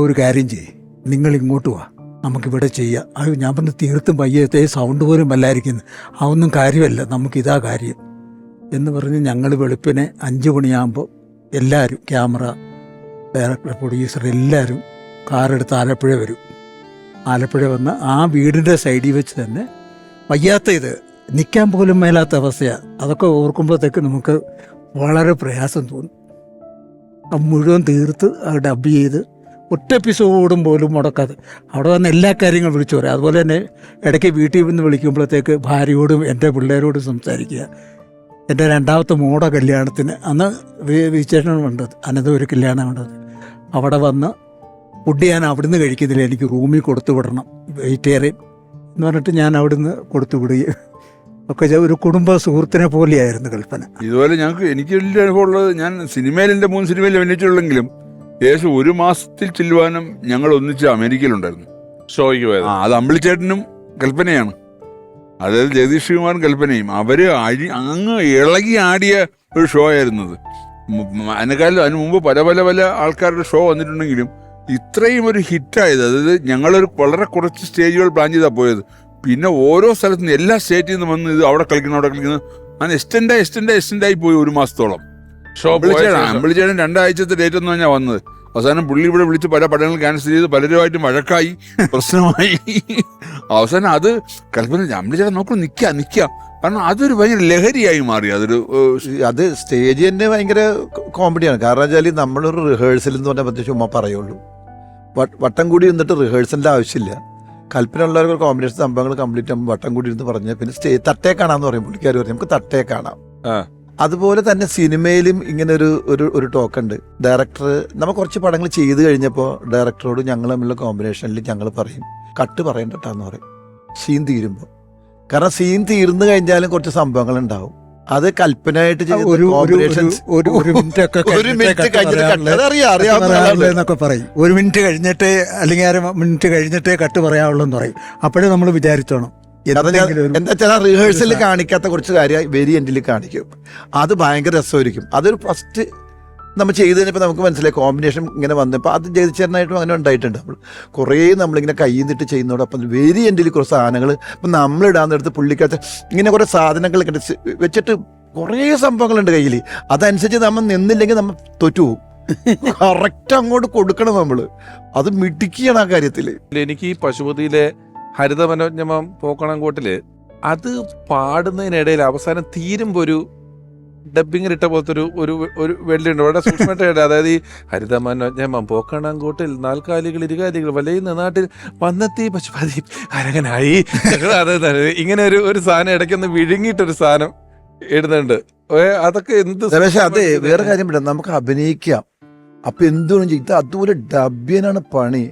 ഒരു കാര്യം ചെയ്യ്, നിങ്ങൾ ഇങ്ങോട്ട് വാ, നമുക്കിവിടെ ചെയ്യാം. അത് ഞാൻ പറഞ്ഞു തീർത്തും വയ്യത്തെ സൗണ്ട് പോലും വല്ലായിരിക്കുന്നു. അതൊന്നും കാര്യമല്ല, നമുക്കിതാ കാര്യം എന്ന് പറഞ്ഞ് ഞങ്ങൾ വെളുപ്പിനെ 5 മണിയാകുമ്പോൾ എല്ലാവരും, ക്യാമറ, ഡയറക്ടർ, പ്രൊഡ്യൂസർ എല്ലാവരും കാറെടുത്ത് ആലപ്പുഴ വരും. ആലപ്പുഴ വന്ന് ആ വീടിൻ്റെ സൈഡിൽ വെച്ച് തന്നെ വയ്യാത്ത ഇത് നിൽക്കാൻ പോലും മേലാത്ത അവസ്ഥയാണ്. അതൊക്കെ ഓർക്കുമ്പോഴത്തേക്ക് നമുക്ക് വളരെ പ്രയാസം തോന്നും. മുഴുവൻ തീർത്ത് ഡബ് ചെയ്ത് ഒറ്റ എപ്പിസോഡും പോലും മുടക്കാതെ അവിടെ വന്ന് എല്ലാ കാര്യങ്ങളും വിളിച്ചു പറയാം. അതുപോലെ തന്നെ ഇടയ്ക്ക് വീട്ടിൽ നിന്ന് വിളിക്കുമ്പോഴത്തേക്ക് ഭാര്യയോടും എൻ്റെ പിള്ളേരോടും സംസാരിക്കുക. എൻ്റെ രണ്ടാമത്തെ മോടെ കല്യാണത്തിന് അന്ന് വിശേഷണം വേണ്ടത്, അനന്ത ഒരു കല്യാണം വേണ്ടത്. അവിടെ വന്ന് ഫുഡ് ഞാൻ അവിടുന്ന് കഴിക്കുന്നില്ല, എനിക്ക് റൂമിൽ കൊടുത്തു വിടണം, വെജിറ്റേറിയൻ എന്ന് പറഞ്ഞിട്ട് ഞാൻ അവിടുന്ന് കൊടുത്തു വിടുകയും ഒക്കെ ഒരു കുടുംബ സുഹൃത്തിനെ പോലെയായിരുന്നു കൽപ്പന. ഇതുപോലെ എനിക്ക് വലിയ അനുഭവം ഉള്ളത്, ഞാൻ സിനിമയിൽ എൻ്റെ 3 സിനിമയിൽ അഭിനയിച്ചുള്ളെങ്കിലും ഏകദേശം 1 മാസത്തിൽ ചെല്ലുവാനും ഞങ്ങൾ ഒന്നിച്ച് അമേരിക്കയിലുണ്ടായിരുന്നു ഷോയ്ക്ക് പോയത്. അത് അമ്പിളിച്ചേട്ടനും കൽപ്പനയാണ്, അതായത് ജഗദീഷ് ശ്രീകുമാറും കൽപ്പനയും. അവര് അങ്ങ് ഇളകി ആടിയ ഒരു ഷോ ആയിരുന്നത്. അതിന് മുമ്പ് പല പല പല ആൾക്കാരുടെ ഷോ വന്നിട്ടുണ്ടെങ്കിലും ഇത്രയും ഒരു ഹിറ്റായത്, അതായത് ഞങ്ങളൊരു വളരെ കുറച്ച് സ്റ്റേജുകൾ പ്ലാൻ ചെയ്താൽ പോയത്. പിന്നെ ഓരോ സ്ഥലത്തു നിന്ന് എല്ലാ സ്റ്റേറ്റിൽ നിന്ന് വന്ന് ഇത് അവിടെ കളിക്കണം അങ്ങനെ എക്സ്റ്റെൻഡായി പോയി 1 മാസത്തോളം. അമ്പിളിച്ചേട്ടൻ 2 ആഴ്ചത്തെ ഡേറ്റ് എന്ന് പറഞ്ഞാൽ വന്നത്. അവസാനം പുള്ളി ഇവിടെ വിളിച്ച് പല പടങ്ങൾ ക്യാൻസൽ ചെയ്ത് പലരുമായിട്ട് വഴക്കായി, പ്രശ്നമായി. അവസാനം അത് കൽപ്പന ചേട്ടാ നോക്കൂ, നിൽക്കുക. കാരണം അതൊരു ഭയങ്കര ലഹരിയായി മാറി. അത് സ്റ്റേജ് തന്നെ ഭയങ്കര കോമഡിയാണ്. കാരണം വെച്ചാൽ നമ്മളൊരു റിഹേഴ്സൽ എന്ന് പറഞ്ഞാൽ പ്രത്യേകിച്ച് ഉമ്മ പറയുള്ളൂ. വട്ടം കൂടി നിന്നിട്ട് റിഹേഴ്സലിൻ്റെ ആവശ്യമില്ല. കൽപ്പന ഉള്ളവർക്ക് കോമ്പിനേഷൻ സംഭവങ്ങൾ കംപ്ലീറ്റ് ആകുമ്പോൾ വട്ടം കൂടി ഇരുന്ന് പറഞ്ഞാൽ പിന്നെ തട്ടേ കാണാമെന്ന് പറയും പുള്ളിക്കാർ. പറയും നമുക്ക് തട്ടേ കാണാം. അതുപോലെ തന്നെ സിനിമയിലും ഇങ്ങനെ ഒരു ടോക്കുണ്ട്. ഡയറക്ടർ നമ്മൾ കുറച്ച് പടങ്ങൾ ചെയ്ത് കഴിഞ്ഞപ്പോൾ ഡയറക്ടറോട് ഞങ്ങൾ തമ്മിലുള്ള കോമ്പിനേഷനിൽ ഞങ്ങൾ പറയും കട്ട് പറയണ്ടട്ടാന്ന് പറയും സീൻ തീരുമ്പോൾ. കാരണം സീൻ തീർന്നു കഴിഞ്ഞാലും കുറച്ച് സംഭവങ്ങൾ ഉണ്ടാവും. അത് കൽപ്പനയായിട്ട് എന്നൊക്കെ പറയും. 1 മിനിറ്റ് കഴിഞ്ഞിട്ടേ അല്ലെങ്കിൽ 1/2 മിനിറ്റ് കഴിഞ്ഞിട്ടേ കട്ട് പറയാവുള്ളൂ എന്ന് പറയും. അപ്പോഴേ നമ്മൾ വിചാരിച്ചോണം. എന്താ വെച്ചാൽ റിഹേഴ്സലിൽ കാണിക്കാത്ത കുറച്ച് കാര്യം വെരി എൻഡിൽ കാണിക്കും. അത് ഭയങ്കര രസമായിരിക്കും. അതൊരു ഫസ്റ്റ് നമ്മൾ ചെയ്ത് കഴിഞ്ഞപ്പോൾ നമുക്ക് മനസ്സിലായി കോമ്പിനേഷൻ ഇങ്ങനെ വന്നപ്പോൾ അത് ജയിച്ചേരനായിട്ടും അങ്ങനെ ഉണ്ടായിട്ടുണ്ട്. കുറേ നമ്മളിങ്ങനെ കയ്യിൽ ചെയ്യുന്നതോടൊപ്പം വെരി എൻഡിൽ കുറച്ച് സാധനങ്ങൾ ഇപ്പം നമ്മളിടാൻ നേരത്ത് പുള്ളിക്കകത്ത് ഇങ്ങനെ കുറേ സാധനങ്ങൾ വെച്ചിട്ട് കുറേ സംഭവങ്ങളുണ്ട് കയ്യിൽ. അതനുസരിച്ച് നമ്മൾ നിന്നില്ലെങ്കിൽ നമ്മൾ തോറ്റു പോകും. കറക്റ്റ് അങ്ങോട്ട് കൊടുക്കണം നമ്മൾ. അത് മിടുക്കിയാണ് ആ കാര്യത്തിൽ. എനിക്ക് ഈ പശുപതിയിലെ ഹരിത മനോജ്ഞമം പോക്കണംകോട്ടില് അത് പാടുന്നതിനിടയിൽ അവസാനം തീരുമ്പോ ഒരു ഡബിങ്ങിലിട്ട പോലത്തെ ഒരു വെള്ളിയുണ്ട് വളരെ സൂക്ഷ്മമായിട്ട്. അതായത് ഈ ഹരിത മനോജ്ഞമം പോക്കണംകോട്ടിൽ 4 കാലികൾ 2 കാലികൾ വലയുന്ന നാട്ടിൽ വന്നെത്തി പശുപതി അരങ്ങനായി. ഇങ്ങനെ ഒരു സാധനം ഇടയ്ക്കൊന്ന് വിഴുങ്ങിയിട്ടൊരു സാധനം ഇടുന്നുണ്ട്. അതൊക്കെ എന്ത്. അതെ, വേറെ കാര്യം പറയാം, നമുക്ക് അഭിനയിക്കാം. അപ്പൊ എന്തുകൊണ്ട് ഇത് അതുപോലെ ഡബ്ബിയനാണ് പണി.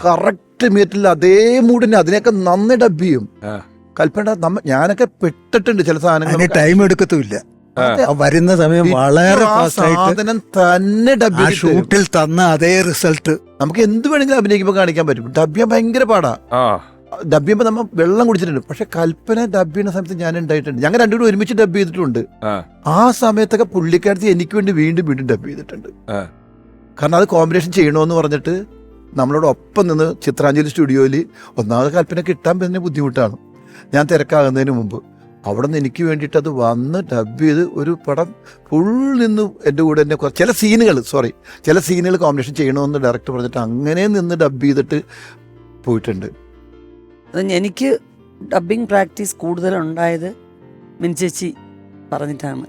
കറക്റ്റ് മീറ്റിൽ അതേ മൂഡിന് അതിനെയൊക്കെ നന്ദി ഡബ് ചെയ്യും കൽപ്പന. ഞാനൊക്കെ പെട്ടിട്ടുണ്ട് ചില സാധനങ്ങൾ. ടൈം എടുക്കത്തുമില്ല. വരുന്ന സമയം വളരെ സാധനം തന്നെ ഡബ് ഷൂട്ടിൽ തന്ന അതേ റിസൾട്ട് നമുക്ക് എന്ത് വേണമെങ്കിലും അഭിനയിക്കുമ്പോൾ കാണിക്കാൻ പറ്റും. ഡബ് ചെയ്യാൻ ഭയങ്കര പാടാ. ഡബ് ചെയ്യുമ്പോൾ നമ്മൾ വെള്ളം കുടിച്ചിട്ടുണ്ട്. പക്ഷെ കൽപ്പന ഡബ് ചെയ്യുന്ന സമയത്ത് ഞാൻ ഉണ്ടായിട്ടുണ്ട്. ഞങ്ങൾ രണ്ടുപേരും ഒരുമിച്ച് ഡബ് ചെയ്തിട്ടുണ്ട്. ആ സമയത്തൊക്കെ പുള്ളിക്കാരത്തി എനിക്ക് വേണ്ടി വീണ്ടും ഡബ് ചെയ്തിട്ടുണ്ട്. കാരണം അത് കോമ്പിനേഷൻ ചെയ്യണമെന്ന് പറഞ്ഞിട്ട് നമ്മളോട് ഒപ്പം നിന്ന് ചിത്രാഞ്ജലി സ്റ്റുഡിയോയിൽ ഒന്നാമത് കൽപ്പന കിട്ടാൻ പറ്റുന്ന ബുദ്ധിമുട്ടാണ്. ഞാൻ തിരക്കാകുന്നതിന് മുമ്പ് അവിടെ നിന്ന് എനിക്ക് വേണ്ടിയിട്ട് അത് വന്ന് ഡബ് ചെയ്ത് ഒരു പടം ഫുൾ നിന്ന് എൻ്റെ കൂടെ തന്നെ ചില സീനുകൾ കോമ്പിനേഷൻ ചെയ്യണമെന്ന് ഡയറക്ടർ പറഞ്ഞിട്ട് അങ്ങനെ നിന്ന് ഡബ് ചെയ്തിട്ട് പോയിട്ടുണ്ട്. എനിക്ക് ഡബ്ബിങ് പ്രാക്ടീസ് കൂടുതലുണ്ടായത് മിനിച്ചേച്ചി പറഞ്ഞിട്ടാണ്.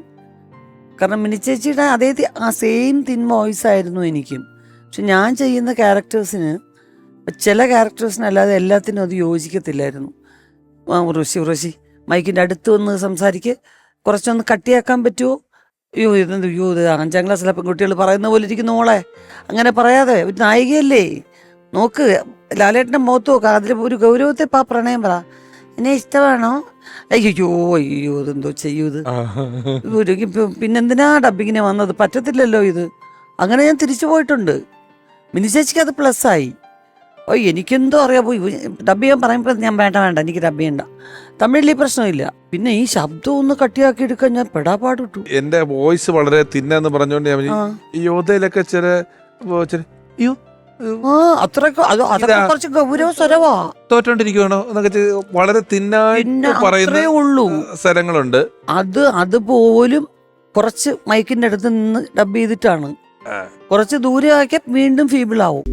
കാരണം മിനിച്ചേച്ചിയുടെ അതേ ആ സെയിം തിൻ വോയിസ് ആയിരുന്നു എനിക്കും. പക്ഷെ ഞാൻ ചെയ്യുന്ന ക്യാരക്ടേഴ്സിന് ചില ക്യാരക്ടേഴ്സിന് അല്ലാതെ എല്ലാത്തിനും അത് യോജിക്കത്തില്ലായിരുന്നു. ഉറശി മൈക്കിൻ്റെ അടുത്ത് വന്ന് സംസാരിക്ക്, കുറച്ചൊന്ന് കട്ടിയാക്കാൻ പറ്റുമോ? ഇത് 5ാം ക്ലാസ്സിലെ പെൺകുട്ടികൾ പറയുന്ന പോലെ ഇരിക്കുന്നു മോളെ, അങ്ങനെ പറയാതെ ഒരു നായികയല്ലേ, നോക്ക് ലാലേട്ടൻ്റെ മുഖത്ത് നോക്കുക, അതിൽ ഒരു ഗൗരവത്തെ പ്രണയം പറ, എന്നെ ഇഷ്ടമാണോ? അയ്യോ ഇതെന്തോ ചെയ്യൂ, ഇത് പിന്നെന്തിനാ ഡബ്ബിങ്ങിനെ വന്നത്, പറ്റത്തില്ലല്ലോ ഇത്. അങ്ങനെ ഞാൻ തിരിച്ചു പോയിട്ടുണ്ട്. മിനിച്ചേച്ചിക്ക് അത് പ്ലസ്സായി. എനിക്കെന്തോ അറിയാം, പോയി ഡബ് ചെയ്യാൻ പറയുമ്പോൾ ഞാൻ വേണ്ട എനിക്ക് ഡബ് ചെയ്യണ്ട. തമിഴിൽ ഈ പ്രശ്നമില്ല. പിന്നെ ഈ ശബ്ദം ഒന്ന് കട്ടിയാക്കി എടുക്കാൻ ഞാൻ പെടാപാട് കിട്ടും. എന്റെ വോയിസ് വളരെ തിന്നെന്ന് പറഞ്ഞോണ്ട് ഈ യോധയിലൊക്കെ അത്രയൊക്കെ അതൊക്കെ കുറച്ച് ഗൗരവ സ്വരവാ. തോറ്റോണ്ടിരിക്കുവാണോ എന്നൊക്കെ വളരെ തിന്നായിട്ട് പറയുന്ന ഉള്ളൂ സ്ഥലങ്ങളുണ്ട്. അതുപോലും കുറച്ച് മൈക്കിന്റെ അടുത്ത് നിന്ന് ഡബ് ചെയ്തിട്ടാണ്. കുറച്ച് ദൂരെ ആക്കിയാൽ വീണ്ടും ഫീബിൾ ആവും.